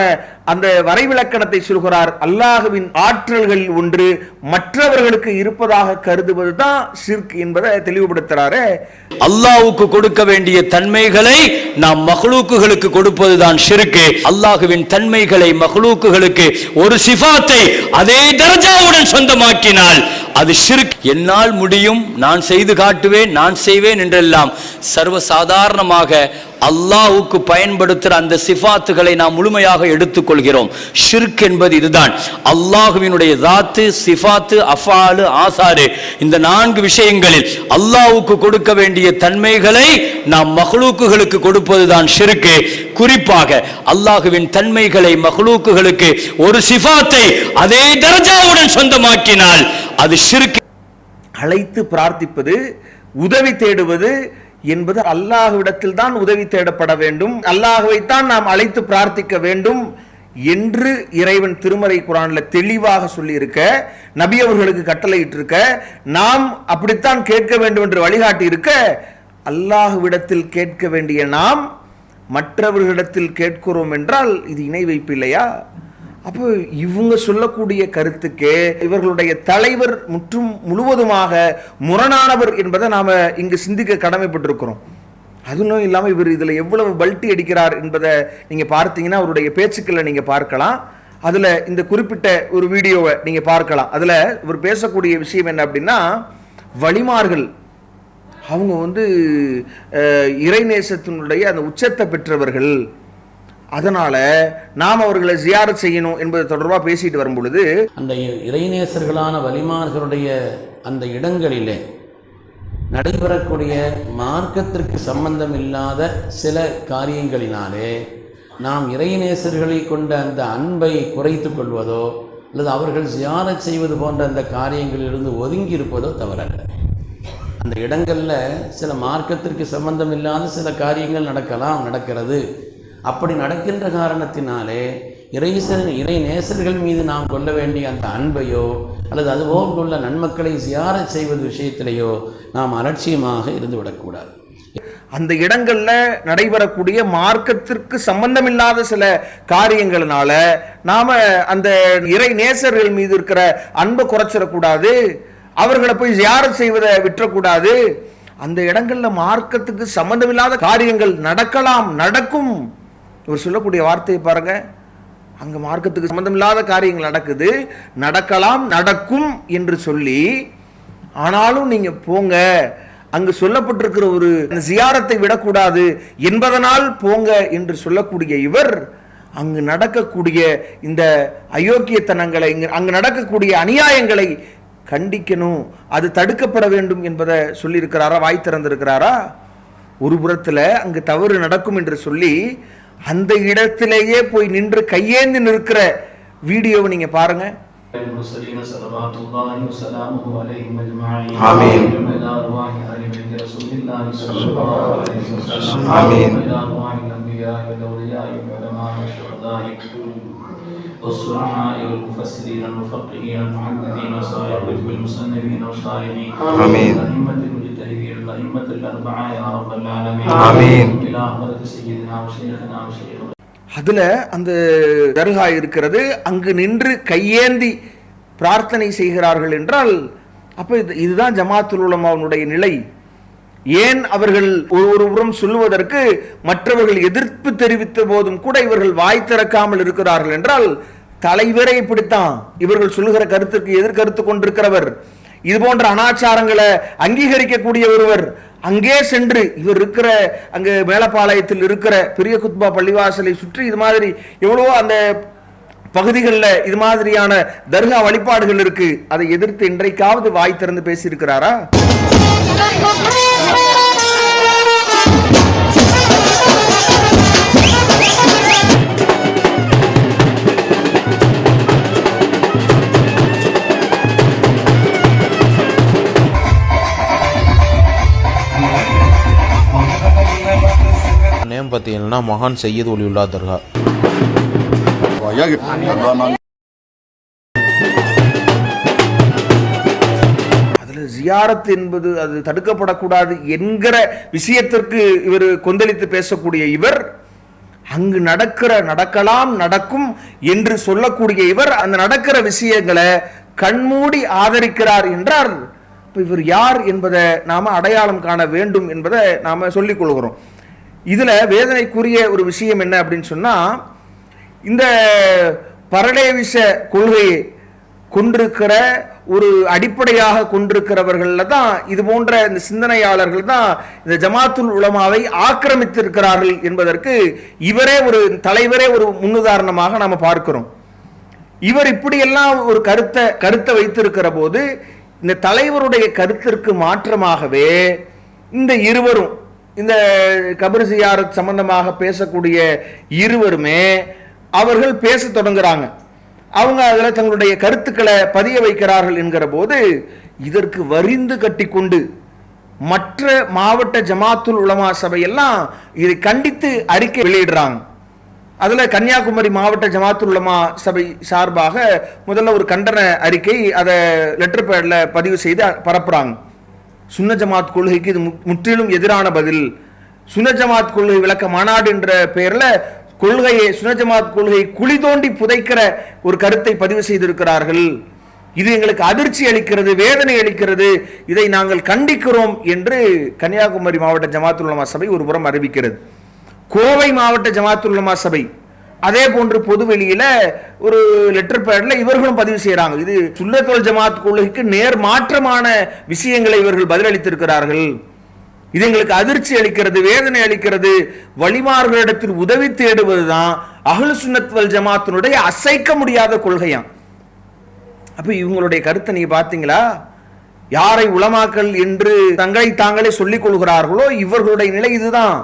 அந்த வரைவிலக்கணத்தை சொல்கிறார். அல்லாஹ்வின் ஆற்றல்கள் ஒன்று மற்றவர்களுக்கு இருப்பதாக கருதுவதுதான் ஷிர்க் என்பதை தெளிவுபடுத்துறாரு. அல்லாஹ்வுக்கு கொடுக்க வேண்டிய தன்மைகளை நாம் மக்லூக்குகளுக்கு கொடுப்பதுதான் ஷிர்க். அல்லாஹ்வின் தன்மைகளை மக்லூக்குகளுக்கு ஒரு சிஃபாத்தை அதே தரஜாவுடன் சொந்தமாக்கினால் அது ஷிர்க். என்னால் முடியும், நான் செய்து காட்டுவேன், நான் செய்வேன் என்றெல்லாம் சர்வசாதாரணமாக அல்லாஹ்வுக்கு பயன்படுத்துகிற அந்த சிஃபாத்துகளை நாம் முழுமையாக எடுத்துக்கொள்கிறோம். ஷிர்க் என்பது இதுதான். அல்லாஹ்வினுடைய தாத்து, சிஃபாத்து, அஃஆலு, ஆசாரு, இந்த 4 விஷயங்களில் அல்லாஹ்வுக்கு கொடுக்க வேண்டிய தன்மைகளை நாம் மக்லூக்குகளுக்கு கொடுப்பதுதான் ஷிர்க். குறிப்பாக அல்லாஹ்வின் தன்மைகளை மக்லூக்குகளுக்கு ஒரு சிஃபாத்தை அதே தரஜாவுடன் சொந்தமாக்கினால் அது ஷிர்க். அழைத்து பிரார்த்திப்பது, உதவி தேடுவது என்பது அல்லாஹ்விடத்தில் தான் உதவி தேடப்பட வேண்டும், அல்லாஹ்வைத்தான் நாம் அழைத்து பிரார்த்திக்க வேண்டும் என்று இறைவன் திருமறை குர்ஆன்ல தெளிவாக சொல்லி இருக்க, நபி அவர்களுக்கு கட்டளையிட்டு இருக்க, நாம் அப்படித்தான் கேட்க வேண்டும் என்று வழிகாட்டி இருக்க, அல்லாஹ்விடத்தில் கேட்க வேண்டிய நாம் மற்றவர்களிடத்தில் கேட்கிறோம் என்றால் இது இணை வைப்பு இல்லையா? அப்போ இவங்க சொல்லக்கூடிய கருத்துக்கு இவர்களுடைய தலைவர் முழுவதுமாக முரணானவர் என்பதை நாம இங்கு சிந்திக்க கடமைப்பட்டிருக்கிறோம். அதுவும் இல்லாமல் இவர் இதுல எவ்வளவு பல்ட்டி அடிக்கிறார் என்பதை நீங்க பார்த்தீங்கன்னா அவருடைய பேச்சுக்களை நீங்க பார்க்கலாம். அதுல இந்த குறிப்பிட்ட ஒரு வீடியோவை நீங்க பார்க்கலாம். அதுல இவர் பேசக்கூடிய விஷயம் என்ன அப்படின்னா, வலிமார்கள் அவங்க இறைநேசத்தினுடைய அந்த உச்சத்தை பெற்றவர்கள், அதனால நாம் அவர்களை ஜியாரத் செய்யணும் என்பது தொடர்பாக பேசிட்டு வரும் பொழுது, அந்த இறைநேசர்களான வலிமார்களுடைய அந்த இடங்களிலே நடைபெறக்கூடிய மார்க்கத்திற்கு சம்பந்தம் இல்லாத சில காரியங்களினாலே நாம் இறைநேசர்களை கொண்ட அந்த அன்பை குறைத்து கொள்வதோ அல்லது அவர்கள் ஜியாரத் செய்வது போன்ற அந்த காரியங்களிலிருந்து ஒதுங்கி இருப்பதோ தவறல்ல. அந்த இடங்களில் சில மார்க்கத்திற்கு சம்பந்தம் இல்லாத சில காரியங்கள் நடக்கிறது. அப்படி நடக்கின்ற காரணத்தினாலே இறை நேசர்கள் மீது நாம் கொள்ள வேண்டிய அந்த அன்பையோ அல்லது அதுபோல் உள்ள நன்மக்களை ஜியாரத் செய்வது விஷயத்திலேயோ நாம் அலட்சியமாக இருந்து விடக்கூடாது. அந்த இடங்கள்ல நடைபெறக்கூடிய மார்க்கத்திற்கு சம்பந்தமில்லாத சில காரியங்களால நாம அந்த இறை நேசர்கள் மீது இருக்கிற அன்பை குறைச்சிடக்கூடாது, அவர்களை போய் ஜியாரத் செய்வதை விட்டுறக்கூடாது. அந்த இடங்கள்ல மார்க்கத்துக்கு சம்பந்தமில்லாத காரியங்கள் நடக்கலாம், நடக்கும். இவர் சொல்லக்கூடிய வார்த்தையை பாருங்க, அங்க மார்க்கத்துக்கு சம்பந்தமில்லாத காரியங்கள் நடக்குது, நடக்கலாம், நடக்கும் என்று சொல்லி, ஆனாலும் நீங்க போங்க, அங்கு சொல்லப்பட்டிருக்கிற ஒரு ஜியாரத்தை விடக்கூடாது என்பதனால் போங்க என்று சொல்லக்கூடிய இவர் அங்கு நடக்கக்கூடிய இந்த அயோக்கியத்தனங்களை, அங்கு நடக்கக்கூடிய அநியாயங்களை கண்டிக்கணும், அது தடுக்கப்பட வேண்டும் என்பதை சொல்லியிருக்கிறாரா? வாய் திறந்திருக்கிறாரா? ஒரு புறத்தில் அங்கு தவறு நடக்கும் என்று சொல்லி அந்த இடத்திலேயே போய் நின்று கையேந்தி நிற்கிற வீடியோவை நீங்க பாருங்க. المرسلين صلوات الله وسلامه عليهم اجمعين. آمين. الى ارواح ال بيت رسول الله صلى الله عليه وسلم. آمين. الى ارواح الانبياء والاولياء والعلماء والشهداء والصلحاء والمفسرين والمفقهين والمحدثين وسائر الكتب المصنفين والشارحين. آمين. الائمه المجتهدين الائمه الاربعه يا رب العالمين. آمين. الى حضره سيدنا وشيخنا وشيخ அதுல அந்த தர்கா இருக்கிறது, அங்கு நின்று கையேந்தி பிரார்த்தனை செய்கிறார்கள் என்றால் அப்ப இதுதான் ஜமாத்துல் உலமாவுடைய நிலை. ஏன் அவர்கள் ஒரு புறம் சொல்லுவதற்கு மற்றவர்கள் எதிர்ப்பு தெரிவித்த போதும் கூட இவர்கள் வாய் திறக்காமல் இருக்கிறார்கள் என்றால் தலைவரை இப்படித்தான். இவர்கள் சொல்லுகிற கருத்துக்கு எதிர்கருத்து கொண்டிருக்கிறவர், இது போன்ற அனாச்சாரங்களை அங்கீகரிக்கக்கூடிய ஒருவர் அங்கே சென்று, இவர் இருக்கிற அங்கு மேலப்பாளையத்தில் இருக்கிற பெரிய குத்பா பள்ளிவாசலை சுற்றி இது மாதிரி எவ்வளவோ அந்த பகுதிகளில் இது மாதிரியான தர்கா வழிபாடுகள் இருக்கு, அதை எதிர்த்து இன்றைக்காவது வாய் திறந்து பேசியிருக்கிறாரா? நேம் பார்த்தீங்கன்னா மகான் சையீத் ஒலியுல்லா தர்கா. அதுல ஜியாரத் என்பது அது தடுக்கப்படக்கூடாது என்கிற விஷயத்திற்கு இவர் கொந்தளித்து பேசக்கூடிய இவர், அங்கு நடக்கலாம், நடக்கும் என்று சொல்லக்கூடிய இவர் அந்த நடக்கிற விஷயங்களை கண்மூடி ஆதரிக்கிறார் என்றார். இவர் யார் என்பதை நாம அடையாளம் காண வேண்டும் என்பதை நாம சொல்லிக் கொள்கிறோம். இதுல வேதனைக்குரிய ஒரு விஷயம் என்ன அப்படின்னு சொன்னா, இந்த பரலேவிச கொள்கையை கொண்டிருக்கிற ஒரு அடிப்படையாக கொண்டிருக்கிறவர்கள தான் இது போன்ற இந்த சிந்தனையாளர்கள் தான் இந்த ஜமாத்துல் உலமாவை ஆக்கிரமித்திருக்கிறார்கள் என்பதற்கு இவரே ஒரு தலைவரே ஒரு முன்னுதாரணமாக நாம பார்க்கிறோம். இவர் இப்படியெல்லாம் ஒரு கருத்தை வைத்திருக்கிற போது இந்த தலைவருடைய கருத்திற்கு மாற்றமாகவே இந்த இருவரும், இந்த கபர் ஜியாரத் சம்பந்தமாக பேசக்கூடிய இருவருமே அவர்கள் பேச தொடங்குறாங்க. அவங்க அதில் தங்களுடைய கருத்துக்களை பதிய வைக்கிறார்கள் என்கிற போது இதற்கு வரிந்து கட்டிக்கொண்டு மற்ற மாவட்ட ஜமாத்துல் உலமா சபையெல்லாம் இதை கண்டித்து அறிக்கை வெளியிடுறாங்க. அதுல கன்னியாகுமரி மாவட்ட ஜமாத்துல் உலமா சபை சார்பாக முதல்ல ஒரு கண்டன அறிக்கை அதை லெட்டர் பேட்ல பதிவு செய்து பரப்புறாங்க. சுன்ன ஜமாத் கொள்கைக்கு இது முற்றிலும் எதிரான பதில். சுன்ன ஜமாத் கொள்கை விளக்க மாநாடு என்ற பெயர்ல கொள்கையை, சுன்ன ஜமாத் கொள்கையை குழி தோண்டி புதைக்கிற ஒரு கருத்தை பதிவு செய்திருக்கிறார்கள். இது எங்களுக்கு அதிர்ச்சி அளிக்கிறது, வேதனை அளிக்கிறது, இதை நாங்கள் கண்டிக்கிறோம் என்று கன்னியாகுமரி மாவட்ட ஜமாத்துல் உலமா சபை ஒரு புறம் அறிவிக்கிறது. கோவை மாவட்ட ஜமாத்துல் உலமா சபை அதே போன்று பொதுவெளியில ஒரு லெட்டர் பேட்ல இவர்களும் பதிவு செய்யறாங்க. இது சுன்னத் வல் ஜமாத் கொள்கைக்கு நேர் மாற்றமான விஷயங்களை இவர்கள் பதிலளித்திருக்கிறார்கள். இது எங்களுக்கு அதிர்ச்சி அளிக்கிறது, வேதனை அளிக்கிறது. வழிமார்களிடத்தில் உதவி தேடுவதுதான் அஹ்லு சுன்னத் வல் ஜமாத்தினுடைய அசைக்க முடியாத கொள்கையாம். அப்ப இவங்களுடைய கருத்தை நீங்க பாத்தீங்களா? யாரை உலமாக்கள் என்று தங்களை தாங்களே சொல்லிக் கொள்கிறார்களோ இவர்களுடைய நிலை இதுதான்.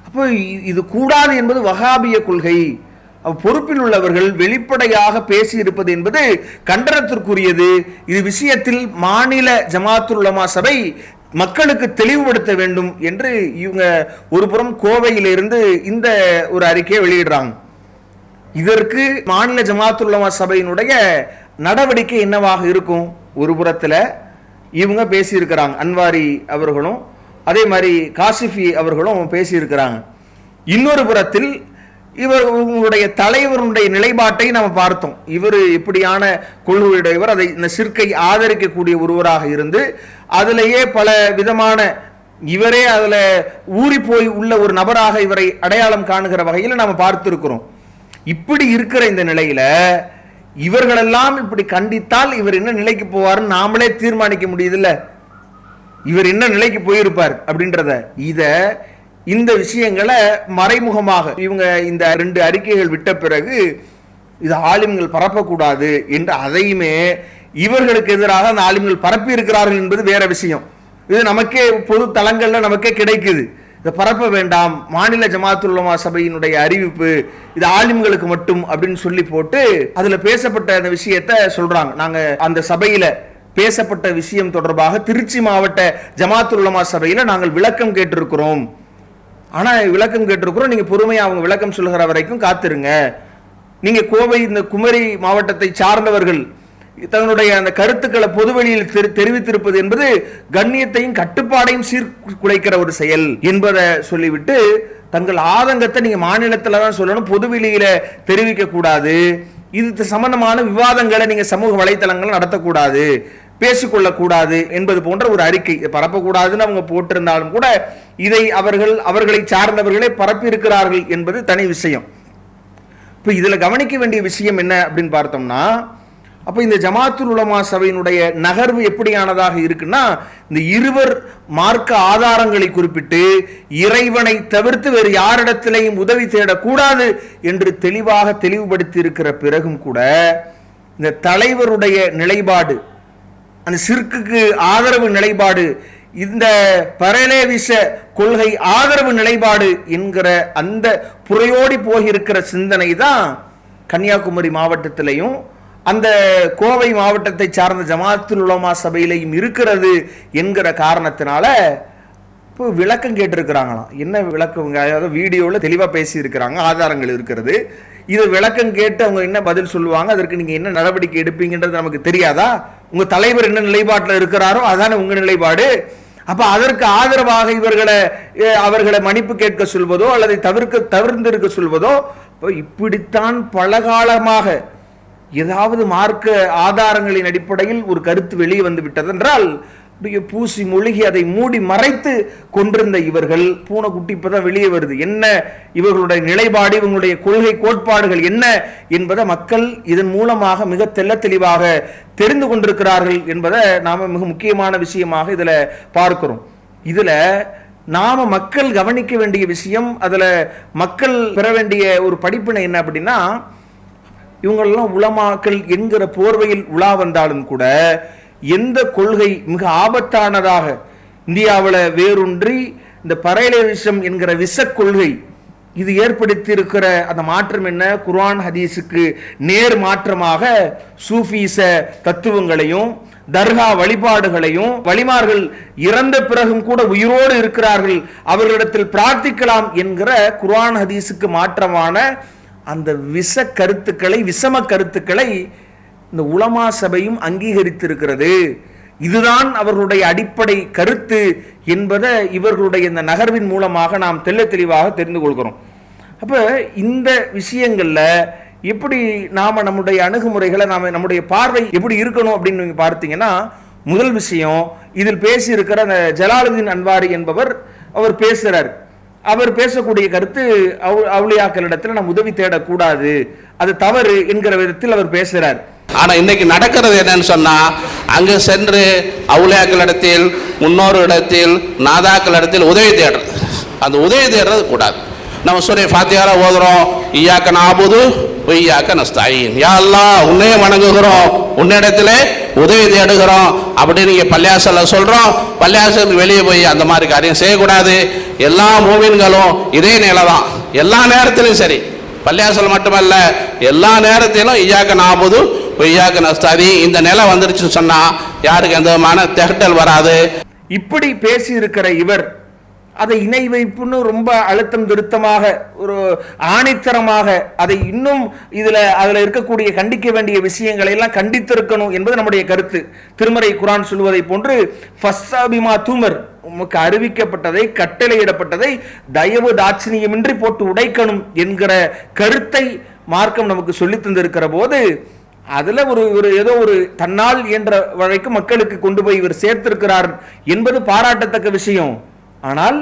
அப்போ இது கூடாது என்பது வஹாபிய கொள்கை. பொறுப்பில் உள்ளவர்கள் வெளிப்படையாக பேசி இருப்பது என்பது கண்டனத்திற்குரியது. இது விஷயத்தில் மாநில ஜமாத்துல் உலமா சபை மக்களுக்கு தெளிவுபடுத்த வேண்டும் என்று இவங்க ஒரு புறம் கோவையிலிருந்து இந்த ஒரு அறிக்கையை வெளியிடுறாங்க. இதற்கு மாநில ஜமாத்துல் உலமா சபையினுடைய நடவடிக்கை என்னவாக இருக்கும்? ஒரு புறத்தில் இவங்க பேசியிருக்கிறாங்க, அன்வாரி அவர்களும் அதே மாதிரி காசிஃபி அவர்களும் பேசியிருக்கிறாங்க. இன்னொரு புறத்தில் இவர்களுடைய தலைவருடைய நிலைப்பாட்டை நாம் பார்த்தோம். இவர் எப்படியான கொள்கையுடையவர், அதை இந்த சிற்கை ஆதரிக்கக்கூடிய ஒருவராக இருந்து அதிலேயே பல விதமான இவரே அதில் ஊறி போய் உள்ள ஒரு நபராக இவரை அடையாளம் காணுகிற வகையில் நாம் பார்த்திருக்கிறோம். இப்படி இருக்கிற இந்த நிலையில இவர்களெல்லாம் இப்படி கண்டித்தால் இவர் என்ன நிலைக்கு போவார்னு நாமளே தீர்மானிக்க முடியுதுல்ல. இவர் என்ன நிலைக்கு போயிருப்பார் அப்படின்றத இந்த விஷயங்களை மறைமுகமாக இவங்க இந்த 2 அறிக்கைகள் விட்ட பிறகு இது ஆலிம்கள் பரப்பக்கூடாது என்று அதையுமே இவர்களுக்கு எதிராக அந்த ஆலிம்கள் பரப்பி இருக்கிறார்கள் என்பது வேற விஷயம். இது நமக்கே பொது தளங்கள்ல நமக்கே கிடைக்குது. இதை பரப்ப வேண்டாம், மாநில ஜமாத்துல் உலமா சபையினுடைய அறிவிப்பு இது ஆலிம்களுக்கு மட்டும் அப்படின்னு சொல்லி போட்டு அதுல பேசப்பட்ட அந்த விஷயத்தை சொல்றாங்க. நாங்க அந்த சபையில பேசப்பட்ட விஷயம் தொடர்பாக திருச்சி மாவட்ட ஜமாத்துல் உலமா சபையில நாங்கள் விளக்கம் கேட்டிருக்கிறோம். ஆனா விளக்கம் கேட்டிருக்கிறோம், நீங்க பொறுமையா அவங்க விளக்கம் சொல்லுகிற வரைக்கும் காத்திருங்க. நீங்க கோவை இந்த குமரி மாவட்டத்தை சார்ந்தவர்கள் தன்னுடைய அந்த கருத்துக்களை பொதுவெளியில் தெரிவித்திருப்பது என்பது கண்ணியத்தையும் கட்டுப்பாடையும் சீர்குலைக்கிற ஒரு செயல் என்பதை சொல்லிவிட்டு தங்கள் ஆதங்கத்தை நீங்க மாநிலத்துல தான் சொல்லணும், பொதுவெளியில தெரிவிக்க கூடாது. இது சம்பந்தமான விவாதங்களை நீங்க சமூக வலைத்தளங்கள் நடத்தக்கூடாது, பேசிக்கொள்ளக்கூடாது என்பது போன்ற ஒரு அறிக்கை பரப்பக்கூடாதுன்னு அவங்க போட்டிருந்தாலும் கூட இதை அவர்களை சார்ந்தவர்களே பரப்பி இருக்கிறார்கள் என்பது தனி விஷயம். இப்ப இதுல கவனிக்க வேண்டிய விஷயம் என்ன அப்படின்னு பார்த்தோம்னா, அப்ப இந்த ஜமாத்துல் உலமா சபையினுடைய நகர்வு எப்படியானதாக இருக்குன்னா, இந்த இருவர் மார்க்க ஆதாரங்களை குறிப்பிட்டு இறைவனை தவிர்த்து வேறு யாரிடத்திலையும் உதவி தேடக்கூடாது என்று தெளிவுபடுத்தி இருக்கிற பிறகும் கூட இந்த தலைவருடைய நிலைப்பாடு, அந்த சிர்க்குக்கு ஆதரவு நிலைப்பாடு, இந்த பரலேவிச கொள்கை ஆதரவு நிலைப்பாடு என்கிற அந்த புறையோடி போகிருக்கிற சிந்தனை தான் கன்னியாகுமரி மாவட்டத்திலையும் அந்த கோவை மாவட்டத்தை சார்ந்த ஜமாத்துல் உலமா சபையிலையும் இருக்கிறது என்கிற காரணத்தினால இப்போ விளக்கம் கேட்டிருக்கிறாங்களாம். என்ன விளக்கம்? அதாவது வீடியோவில் தெளிவாக பேசி இருக்கிறாங்க, ஆதாரங்கள் இருக்கிறது. இது விளக்கம் கேட்டு அவங்க என்ன பதில் சொல்லுவாங்க, அதற்கு நீங்க என்ன நடவடிக்கை எடுப்பீங்கன்றது நமக்கு தெரியாதா? உங்க தலைவர் என்ன நிலைப்பாட்டில் இருக்கிறாரோ அதான உங்க நிலைப்பாடு. அப்ப அதற்கு ஆதரவாக அவர்களை மன்னிப்பு கேட்க சொல்வதோ அல்லது தவிர்த்திருக்க சொல்வதோ இப்படித்தான் பலகாலமாக ஏதாவது மார்க்க ஆதாரங்களின் அடிப்படையில் ஒரு கருத்து வெளியே வந்து விட்டது என்றால் பூசி மொழிகி அதை மூடி மறைத்து கொண்டிருந்த இவர்கள் பூனைக்குட்டி இப்பதான் வெளியே வருது. என்ன இவர்களுடைய நிலைப்பாடு, இவங்களுடைய கொள்கை கோட்பாடுகள் என்ன என்பதை மக்கள் இதன் மூலமாக மிக தெளிவாக தெரிந்து கொண்டிருக்கிறார்கள் என்பதை நாம மிக முக்கியமான விஷயமாக இதுல பார்க்கிறோம். இதுல நாம மக்கள் கவனிக்க வேண்டிய விஷயம், அதுல மக்கள் பெற வேண்டிய ஒரு படிப்பினை என்ன அப்படின்னா, இவங்களெல்லாம் உலமாக்கள் என்கிற போர்வையில் உலா வந்தாலும் கூட எந்த கொள்கை மிக ஆபத்தானதாக இந்தியாவில் வேரூன்றி இந்த பரலேவிசம் என்கிற விஷ கொள்கை இது ஏற்படுத்தி இருக்கிற அந்த மாற்றம் என்ன? குர்ஆன் ஹதீஸுக்கு நேர் மாற்றமாக சூஃபீச தத்துவங்களையும் தர்கா வழிபாடுகளையும், வழிமார்கள் இறந்த பிறகும் கூட உயிரோடு இருக்கிறார்கள், அவர்களிடத்தில் பிரார்த்திக்கலாம் என்கிற குர்ஆன் ஹதீஸுக்கு மாற்றமான அந்த விஷம கருத்துக்களை இந்த உலமா சபையும் அங்கீகரித்திருக்கிறது. இதுதான் அவர்களுடைய அடிப்படை கருத்து என்பதை இவர்களுடைய இந்த நகர்வின் மூலமாக நாம் தெளிவாக தெரிந்து கொள்கிறோம். அப்ப இந்த விஷயங்கள்ல எப்படி நாம நம்முடைய அணுகுமுறைகளை நம்முடைய பார்வை எப்படி இருக்கணும் அப்படின்னு நீங்க பார்த்தீங்கன்னா, முதல் விஷயம், இதில் பேசி இருக்கிற அந்த ஜலாலுதீன் அன்வாரி என்பவர் அவர் பேசுறார். அவர் பேசக்கூடிய கருத்து அவுலியாக்களிடத்தில் நாம் உதவி தேடக்கூடாது, அது தவறு என்கிற விதத்தில் அவர் பேசுறார். ஆனா இன்னைக்கு நடக்கிறது என்னன்னு சொன்னா, அங்கு சென்று அவுலியாக்களிடத்தில், முன்னோரு இடத்தில், நாதாக்களிடத்தில் உதவி தேடுறது. அந்த உதவி தேடுறது கூடாது. நம்ம சூரா ஃபாத்திஹா ஓதுறோம், இய்யாக நஅபுது வ இய்யாக நஸ்தஈன், யா அல்லாஹ் உன்னையே வணங்குகிறோம், உன்னிடத்திலே உதவி தேடுகிறோம் அப்படின்னு இங்கே பள்ளியாசல சொல்கிறோம். பள்ளியாசலுக்கு வெளியே போய் அந்த மாதிரி காரியம் செய்யக்கூடாது. எல்லா மூமின்களும் இதே நிலை தான், எல்லா நேரத்திலும் சரி. பள்ளியாசல் மட்டுமல்ல, எல்லா நேரத்திலும் இய்யாக நாபுது இய்யாக நஸ்தாதி இந்த நிலை வந்துருச்சுன்னு சொன்னால் யாருக்கு எந்த விதமான திகட்டல் வராது. இப்படி பேசி இருக்கிற இவர் அதை இணை வைப்புன்னு ரொம்ப அழுத்தம் திருத்தமாக ஒரு ஆணித்தரமாக அதை இன்னும் அதுல இருக்கக்கூடிய கண்டிக்க வேண்டிய விஷயங்களை எல்லாம் கண்டித்திருக்கணும் என்பது நம்முடைய கருத்து. திருமறை குர்ஆன் சொல்வதை போன்று ஃபஸ்ஸாபிமா தூமர், உமக்கு அறிவிக்கப்பட்டதை கட்டளையிடப்பட்டதை தயவு தாட்சிணியமின்றி போட்டு உடைக்கணும் என்கிற கருத்தை மார்க்கம் நமக்கு சொல்லி தந்திருக்கிற போது அதுல ஏதோ ஒரு தன்னால் என்ற வரைக்கும் மக்களுக்கு கொண்டு போய் இவர் சேர்த்திருக்கிறார் என்பது பாராட்டத்தக்க விஷயம். ஆனால்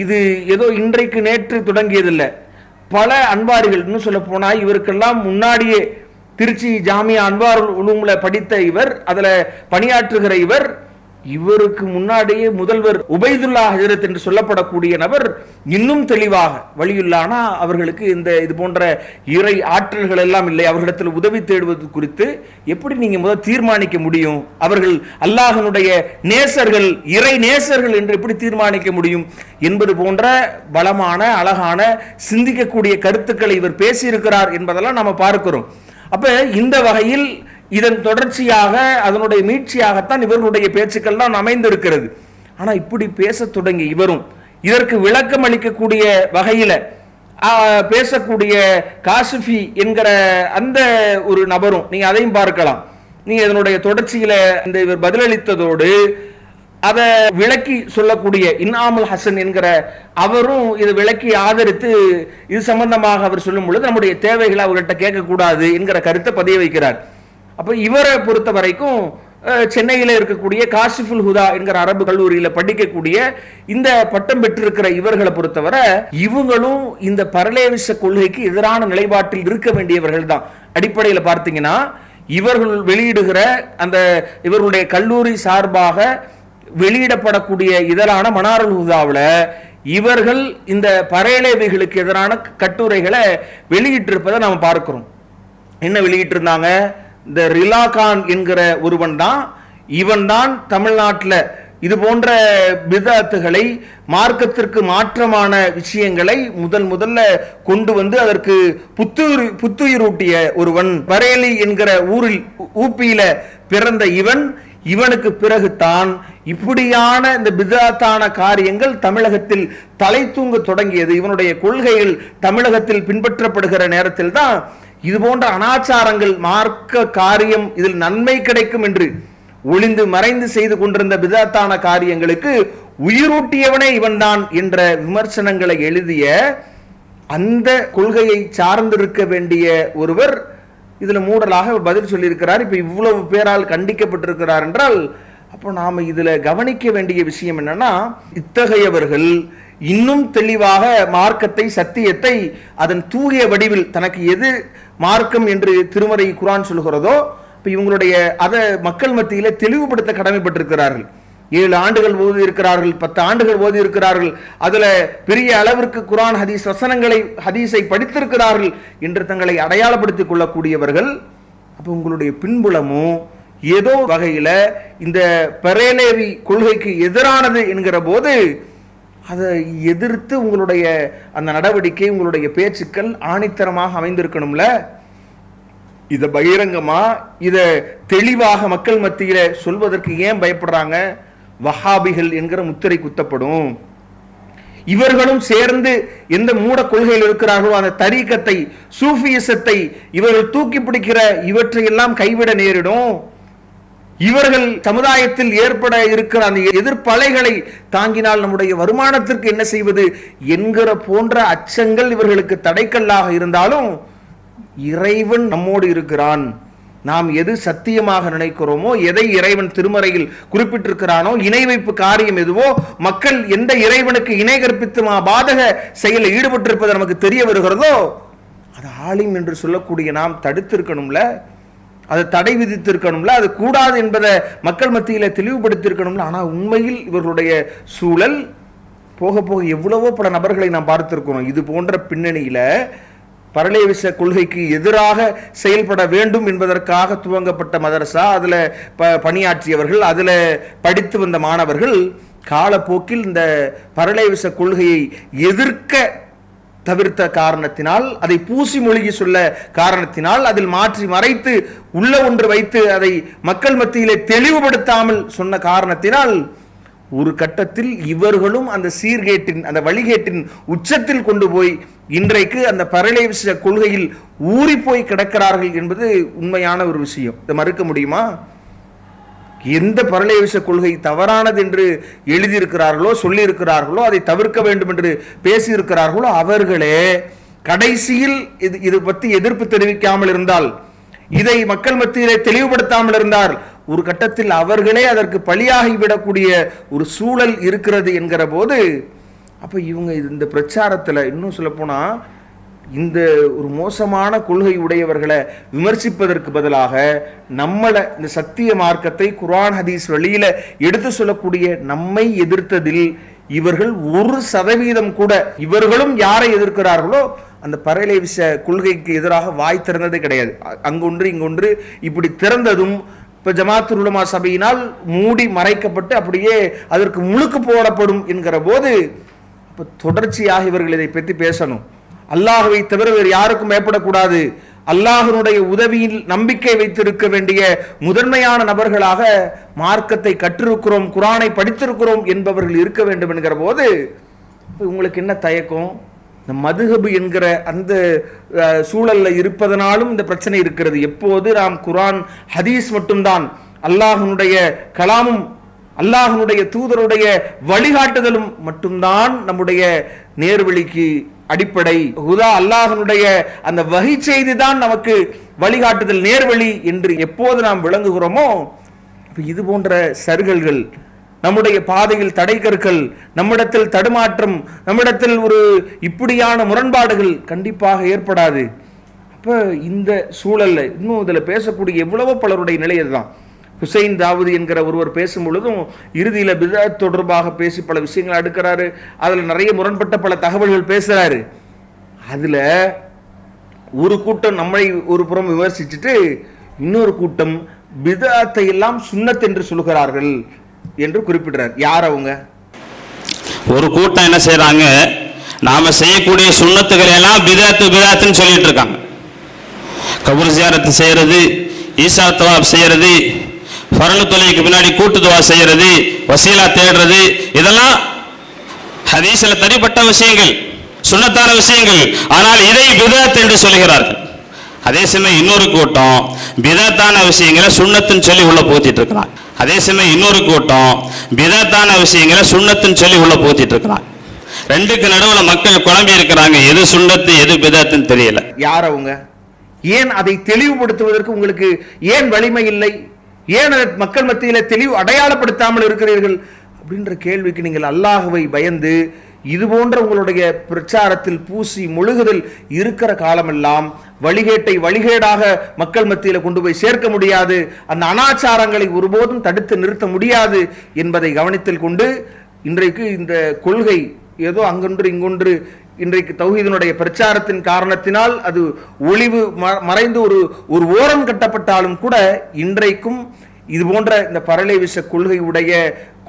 இது ஏதோ இன்றைக்கு நேற்று தொடங்கியதில்லை. பல அன்வாரிகள், இன்னும் சொல்ல போனா இவருக்கெல்லாம் முன்னாடியே திருச்சி ஜாமியா அன்வாருல் உலூம்ல படித்த இவர், அதுல பணியாற்றுகிற இவருக்கு முன்னாடியே முதல்வர் உபைதுல்லா ஹஜரத் என்று சொல்லப்படக்கூடிய நபர் இன்னும் தெளிவாக வலியுல்லானா அவர்களுக்கு இது போன்ற இறை ஆற்றல்கள் எல்லாம் இல்லை, அவர்களிடத்தில் உதவி தேடுவது குறித்து எப்படி நீங்க முதல் தீர்மானிக்க முடியும்? அவர்கள் அல்லாஹ்வினுடைய நேசர்கள், இறை நேசர்கள் என்று எப்படி தீர்மானிக்க முடியும் என்பது போன்ற பலமான அழகான சிந்திக்கக்கூடிய கருத்துக்களை இவர் பேசியிருக்கிறார் என்பதெல்லாம் நம்ம பார்க்கிறோம். அப்ப இந்த வகையில் இதன் தொடர்ச்சியாக அதனுடைய மீட்சியாகத்தான் இவர்களுடைய பேச்சுக்கள் தான் அமைந்திருக்கிறது. ஆனா இப்படி பேச தொடங்கி இவரும் இதற்கு விளக்கம் அளிக்கக்கூடிய வகையில பேசக்கூடிய காசிஃபி என்கிற அந்த ஒரு நபரும் நீங்க அதையும் பார்க்கலாம். நீங்க இதனுடைய தொடர்ச்சியில இந்த இவர் பதிலளித்ததோடு அதை விளக்கி சொல்லக்கூடிய இன்னாமுல் ஹசன் என்கிற அவரும் இதை விளக்கி ஆதரித்து இது சம்பந்தமாக அவர் சொல்லும் பொழுது நம்முடைய தேவைகளை அவர்கிட்ட கேட்கக்கூடாது என்கிற கருத்தை பதிய வைக்கிறார். அப்ப இவரை பொறுத்த வரைக்கும் சென்னையில் இருக்கக்கூடிய காசிஃபுல் ஹுதா என்கிற அரபு கல்லூரியில படிக்கக்கூடிய இந்த பட்டம் பெற்றிருக்கிற இவர்களை பொறுத்தவரை இவங்களும் இந்த பரலேவிச கொள்கைக்கு எதிரான நிலைப்பாட்டில் இருக்க வேண்டியவர்கள் தான். அடிப்படையில் பார்த்தீங்கன்னா இவர்கள் வெளியிடுகிற அந்த இவர்களுடைய கல்லூரி சார்பாக வெளியிடப்படக்கூடிய இதழான மனாருல் ஹுதாவில் இவர்கள் இந்த பரேலேவிகளுக்கு எதிரான கட்டுரைகளை வெளியிட்டிருப்பதை நாம் பார்க்கிறோம். என்ன வெளியிட்டிருந்தாங்க? இந்த ரிலாகான் என்கிற ஒருவன் தான், இவன் தான் தமிழ்நாட்டில் இது போன்ற பிதஅத்துகளை, மார்க்கத்திற்கு மாற்றமான விஷயங்களை முதல்ல கொண்டு வந்து அதற்கு புத்துயிரூட்டிய ஒருவன். பரேலி என்கிற ஊரில் ஊப்பியில பிறந்த இவனுக்கு பிறகுதான் இப்படியான இந்த பிதஅத்தான காரியங்கள் தமிழகத்தில் தலை தூங்க தொடங்கியது. இவனுடைய கொள்கைகள் தமிழகத்தில் பின்பற்றப்படுகிற நேரத்தில் தான் இது போன்ற அனாச்சாரங்கள், மார்க்க காரியம், இதில் நன்மை கிடைக்கும் என்று ஒளிந்து மறைந்து செய்து கொண்டிருந்த பிதஅத்தான காரியங்களுக்கு உயிரூட்டியவனே இவன்தான் என்ற விமர்சனங்களை எழுதிய அந்த கொள்கையை சார்ந்திருக்க வேண்டிய ஒருவர் இதுல மூடலாக பதில் சொல்லியிருக்கிறார். இப்ப இவ்வளவு பேரால் கண்டிக்கப்பட்டிருக்கிறார் என்றால் அப்போ நாம இதுல கவனிக்க வேண்டிய விஷயம் என்னன்னா, இத்தகையவர்கள் இன்னும் தெளிவாக மார்க்கத்தை, சத்தியத்தை அதன் தூய வடிவில் தனக்கு எது மார்க்கம் என்று திருமறை குர்ஆன் சொல்கிறதோ இப்ப இவங்களுடைய அதை மக்கள் மத்தியில தெளிவுபடுத்த கடமைப்பட்டிருக்கிறார்கள். 7 ஆண்டுகள் ஓதி இருக்கிறார்கள், 10 ஆண்டுகள் ஓதி இருக்கிறார்கள், அதுல பெரிய அளவிற்கு குர்ஆன் ஹதீஸ் வசனங்களை ஹதீஸை படித்திருக்கிறார்கள் என்று தங்களை அடையாளப்படுத்திக் கொள்ளக்கூடியவர்கள். அப்ப உங்களுடைய பின்புலமும் ஏதோ வகையில இந்த பரேலேவி கொள்கைக்கு எதிரானது என்கிற போது அதை எதிர்த்து உங்களுடைய அந்த நடவடிக்கை, உங்களுடைய பேச்சுக்கள் ஆணித்தரமாக அமைந்திருக்கணும்ல. இதை பகிரங்கமா இதை தெளிவாக மக்கள் மத்தியில சொல்வதற்கு ஏன் பயப்படுறாங்க? வஹாபிகள் என்கிற முத்திரை குத்தப்படும். இவர்களும் சேர்ந்து எந்த மூட கொள்கையில் இருக்கிறார்களோ அந்த தரீக்கத்தை, சூஃபியசத்தை இவர்கள் தூக்கி பிடிக்கிற இவற்றையெல்லாம் கைவிட நேரிடும். இவர்கள் சமுதாயத்தில் ஏற்பட இருக்கிற அந்த எதிர்ப்பலைகளை தாங்கினால் நம்முடைய வருமானத்திற்கு என்ன செய்வது என்கிற போன்ற அச்சங்கள் இவர்களுக்கு தடைக்கல்லாக இருந்தாலும் இறைவன் நம்மோடு இருக்கிறான். நாம் எது சத்தியமாக நினைக்கிறோமோ, எதை இறைவன் திருமறையில் குறிப்பிட்டிருக்கிறானோ, இணை வைப்பு காரியம் எதுவோ, மக்கள் எந்த இறைவனுக்கு இணை கற்பித்து பாதக செயலில் ஈடுபட்டிருப்பது நமக்கு தெரிய வருகிறதோ அது ஆலிம் என்று சொல்லக்கூடிய நாம் தடுத்திருக்கணும்ல, அதை தடை விதித்திருக்கணும்ல, அது கூடாது என்பதை மக்கள் மத்தியில தெளிவுபடுத்தியிருக்கணும்ல. ஆனா உண்மையில் இவர்களுடைய சூழல் போக போக எவ்வளவோ பல நபர்களை நாம் பார்த்திருக்கிறோம். இது போன்ற பின்னணியில பரலேவிச கொள்கைக்கு எதிராக செயல்பட வேண்டும் என்பதற்காக துவங்கப்பட்ட மதரசா, அதுல பணியாற்றியவர்கள், அதுல படித்து வந்த மாணவர்கள் காலப்போக்கில் இந்த பரலேவிச கொள்கையை எதிர்க்க தவிர்த்த காரணத்தினால், அதை பூசி மொழிகி சொல்ல காரணத்தினால், அதில் மாற்றி மறைத்து உள்ள ஒன்று வைத்து அதை மக்கள் மத்தியிலே தெளிவுபடுத்தாமல் சொன்ன காரணத்தினால் ஒரு கட்டத்தில் இவர்களும் அந்த சீர்கேட்டின் அந்த வழிகேட்டின் உச்சத்தில் கொண்டு போய் இன்றைக்கு அந்த பரலேவிச கொள்கையில் ஊறி போய் கிடக்கிறார்கள் என்பது உண்மையான ஒரு விஷயம். இதை மறுக்க முடியுமா? எந்த பரலேவிச கொள்கை தவறானது என்று எழுதியிருக்கிறார்களோ, சொல்லியிருக்கிறார்களோ, அதை தவிர்க்க வேண்டும் என்று பேசியிருக்கிறார்களோ அவர்களே கடைசியில் இது பற்றி எதிர்ப்பு தெரிவிக்காமல் இருந்தால், இதை மக்கள் மத்தியிலே தெளிவுபடுத்தாமல் இருந்தால், ஒரு கட்டத்தில் அவர்களே அதற்கு பலியாகிவிடக்கூடிய ஒரு சூழல் இருக்கிறது என்கிற போது, அப்ப இவங்க இந்த பிரச்சாரத்தில் இன்னும் சொல்ல போனா இந்த ஒரு மோசமான கொள்கை உடையவர்களை விமர்சிப்பதற்கு பதிலாக நம்மளை இந்த சத்திய மார்க்கத்தை குர்ஆன் ஹதீஸ் வழியில எடுத்து சொல்லக்கூடிய நம்மை எதிர்த்ததில் இவர்கள் 1% கூட, இவர்களும் யாரை எதிர்க்கிறார்களோ அந்த பரலேவிச கொள்கைக்கு எதிராக வாய் திறந்ததே கிடையாது. அங்கொன்று இங்கொன்று இப்படி திறந்ததும் இப்ப ஜமாத்துல் உலமா சபையினால் மூடி மறைக்கப்பட்டு அப்படியே அதற்கு முழுக்கு போடப்படும் என்கிற போது இப்ப தொடர்ச்சியாக இவர்கள் இதை பற்றி பேசணும். அல்லாஹ்வை தவிர வேறு யாருக்கும் பயப்படக்கூடாது, அல்லாஹ்வுடைய உதவியில் நம்பிக்கை வைத்திருக்க வேண்டிய முதன்மையான நபர்களாக மார்க்கத்தை கற்றிருக்கிறோம், குர்ஆனை படித்திருக்கிறோம் என்பவர்கள் இருக்க வேண்டும் என்கிற போது உங்களுக்கு என்ன தயக்கம்? இந்த மதுஹப் என்கிற அந்த சூழல்ல இருப்பதனாலும் இந்த பிரச்சனை இருக்கிறது. எப்போது நாம் குர்ஆன் ஹதீஸ் மட்டும்தான், அல்லாஹ்வுடைய கலாமும் அல்லாஹ்வுடைய தூதருடைய வழிகாட்டுதலும் மட்டும்தான் நம்முடைய நேர்வழிக்கு அடிப்படை, ஹுதா அல்லாஹ்வுடைய அந்த வஹி செய்தி தான் நமக்கு வழிகாட்டுதல், நேர்வழி என்று எப்போது நாம் விளங்குகிறோமோ, இது போன்ற சருகல்கள், நம்முடைய பாதையில் தடைக்கற்கள், நம்மிடத்தில் தடுமாற்றம், நம்மிடத்தில் ஒரு இப்படியான முரண்பாடுகள் கண்டிப்பாக ஏற்படாது. அப்ப இந்த சூழல்ல இன்னும் இதுல பேசக்கூடிய எவ்வளவோ பலருடைய நிலை அதுதான். ஹுசைன் தாவூத் என்கிற ஒருவர் பேசும் பொழுதும் இறுதியில் பித்அத் தொடர்பாக பேசி பல விஷயங்களை அடுக்கிறாரு. அதுல நிறைய முரண்பட்ட பல தகவல்கள் பேசுறாரு. அதுல ஒரு கூட்டம் நம்மை ஒரு புறம் விமர்சிச்சுட்டு இன்னொரு கூட்டம் பித்அத்தை எல்லாம் சுன்னத் என்று சொல்கிறார்கள் என்று குறிப்பிடுறார். யார் அவங்க? ஒரு கூட்டம் என்ன செய்யறாங்க, நாம செய்யக்கூடிய சுன்னத்துக்களை எல்லாம் பித்அத்துன்னு சொல்லிட்டு இருக்காங்க. கபர் ஜியாரத் செய்யறது, ஈசா தவாப் செய்யறது, ஃபர்லு தொழுகைக்கு பின்னாடி கூட்டு துவா செய்யறது, வசீலா தேடுறது, இதெல்லாம் ஹதீஸ்ல தனிப்பட்ட விஷயங்கள், சுன்னத்தான விஷயங்கள். ஆனால் இதை பித்அத் என்று சொல்கிறார்கள். அதே சமயம் இன்னொரு கூட்டம் பிதத்தான விஷயங்களை சுன்னத்துன்னு சொல்லி உள்ள போத்திட்டு இருக்கிறான். அதே சமயம் இன்னொரு கூட்டம் பிதத்தான விஷயங்களை சுன்னத்துன்னு சொல்லி உள்ள போத்திட்டு இருக்கிறான். ரெண்டுக்கு நடுவுல மக்கள் குழம்பி இருக்கிறாங்க, எது சுன்னத்து எது பிதத்துன்னு தெரியல. யார் அவங்க? ஏன் அதை தெளிவுபடுத்துவதற்கு உங்களுக்கு ஏன் வலிமை இல்லை? ஏன் மக்கள் மத்தியில தெளிவு அடையாளப்படுத்தாமல் இருக்கிறீர்கள் அப்படின்ற கேள்விக்கு நீங்கள் அல்லாஹ்வை பயந்து இது போன்ற உங்களுடைய பிரச்சாரத்தில் பூசி முழுகுதல் இருக்கிற காலமெல்லாம் வழிகேட்டை வழிகேடாக மக்கள் மத்தியில் கொண்டு போய் சேர்க்க முடியாது, அந்த அனாச்சாரங்களை ஒருபோதும் தடுத்து நிறுத்த முடியாது என்பதை கவனத்தில் கொண்டு இன்றைக்கு இந்த கொள்கை ஏதோ அங்கொன்று இங்கொன்று இன்றைக்கு தௌஹீதினுடைய பிரச்சாரத்தின் காரணத்தினால் அது ஒளிவு மறைந்து ஒரு ஓரம் கட்டப்பட்டாலும் கூட இன்றைக்கும் இது போன்ற இந்த பரலேவிச கொள்கை உடைய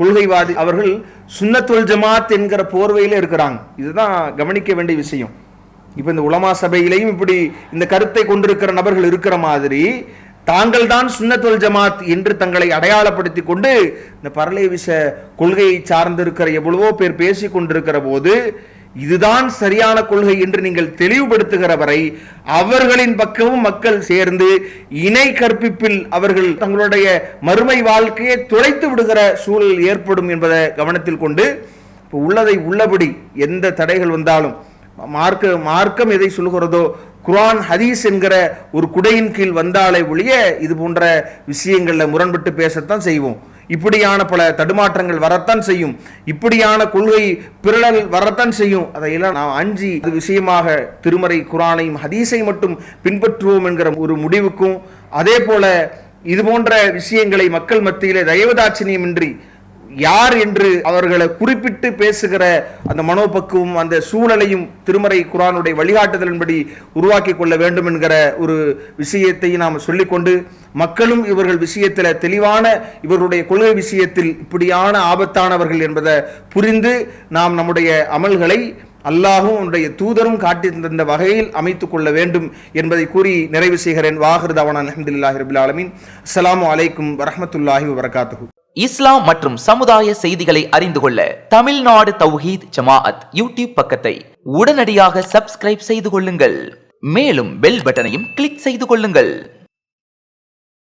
கொள்கைவாதி அவர்கள் சுன்னத்துல் ஜமாத் என்கிற போர்வையில இருக்கிறாங்க. இதுதான் கவனிக்க வேண்டிய விஷயம். இப்ப இந்த உலமா சபையிலையும் இப்படி இந்த கருத்தை கொண்டிருக்கிற நபர்கள் இருக்கிற மாதிரி தாங்கள் தான் சுன்னத்துல் ஜமாத் என்று தங்களை அடையாளப்படுத்தி கொண்டு இந்த பரலேவிச கொள்கையை சார்ந்திருக்கிற எவ்வளவோ பேர் பேசிக் கொண்டிருக்கிற போது இதுதான் சரியான கொள்கை என்று நீங்கள் தெளிவுபடுத்துகிற வரை அவர்களின் பக்கமும் மக்கள் சேர்ந்து இணை கற்பிப்பில் அவர்கள் தங்களுடைய மறுமை வாழ்க்கையை துளைத்து விடுகிற சூழல் ஏற்படும் என்பதை கவனத்தில் கொண்டு உள்ளதை உள்ளபடி எந்த தடைகள் வந்தாலும் மார்க்கம் எதை சொல்கிறதோ குர்ஆன் ஹதீஸ் என்கிற ஒரு குடையின் கீழ் வந்தாலே ஒழிய இது போன்ற விஷயங்கள்ல முரண்பட்டு பேசத்தான் செய்வோம். இப்படியான பல தடுமாற்றங்கள் வரத்தான் செய்யும், இப்படியான கொள்கை பிறழல் வரத்தான் செய்யும். அதையெல்லாம் நாம் அஞ்சி அது விஷயமாக திருமறை குர்ஆனையும் ஹதீஸை மட்டும் பின்பற்றுவோம் என்கிற ஒரு முடிவுக்கும், அதே போல இது போன்ற விஷயங்களை மக்கள் மத்தியிலே தயவதாட்சியமின்றி யார் என்று அவர்களை குறிப்பிட்டு பேசுகிற அந்த மனோபக்குவம், அந்த சூழலையும் திருமறை குர்ஆனுடைய வழிகாட்டுதலின்படி உருவாக்கி கொள்ள வேண்டும் என்கிற ஒரு விஷயத்தை நாம் சொல்லிக்கொண்டு, மக்களும் இவர்கள் விஷயத்தில் தெளிவான, இவர்களுடைய கொள்கை விஷயத்தில் இப்படியான ஆபத்தானவர்கள் என்பதை புரிந்து நாம் நம்முடைய அமல்களை அல்லாஹும் உன்னுடைய தூதரும் காட்டி தந்த வகையில் அமைத்துக் கொள்ள வேண்டும் என்பதை கூறி நிறைவு செய்கிறேன். வாஹிர் தவானா அல்ஹம்துலில்லாஹி ரப்பில் ஆலமீன். அஸ்ஸலாமு அலைக்கும் வரஹ்மத்துல்லாஹி வபரகாத்துஹு. இஸ்லாம் மற்றும் சமுதாய செய்திகளை அறிந்து கொள்ள தமிழ்நாடு தௌஹீத் ஜமாஅத் யூடியூப் பக்கத்தை உடனடியாக சப்ஸ்கிரைப் செய்து கொள்ளுங்கள். மேலும் பெல் பட்டனையும் கிளிக் செய்து கொள்ளுங்கள்.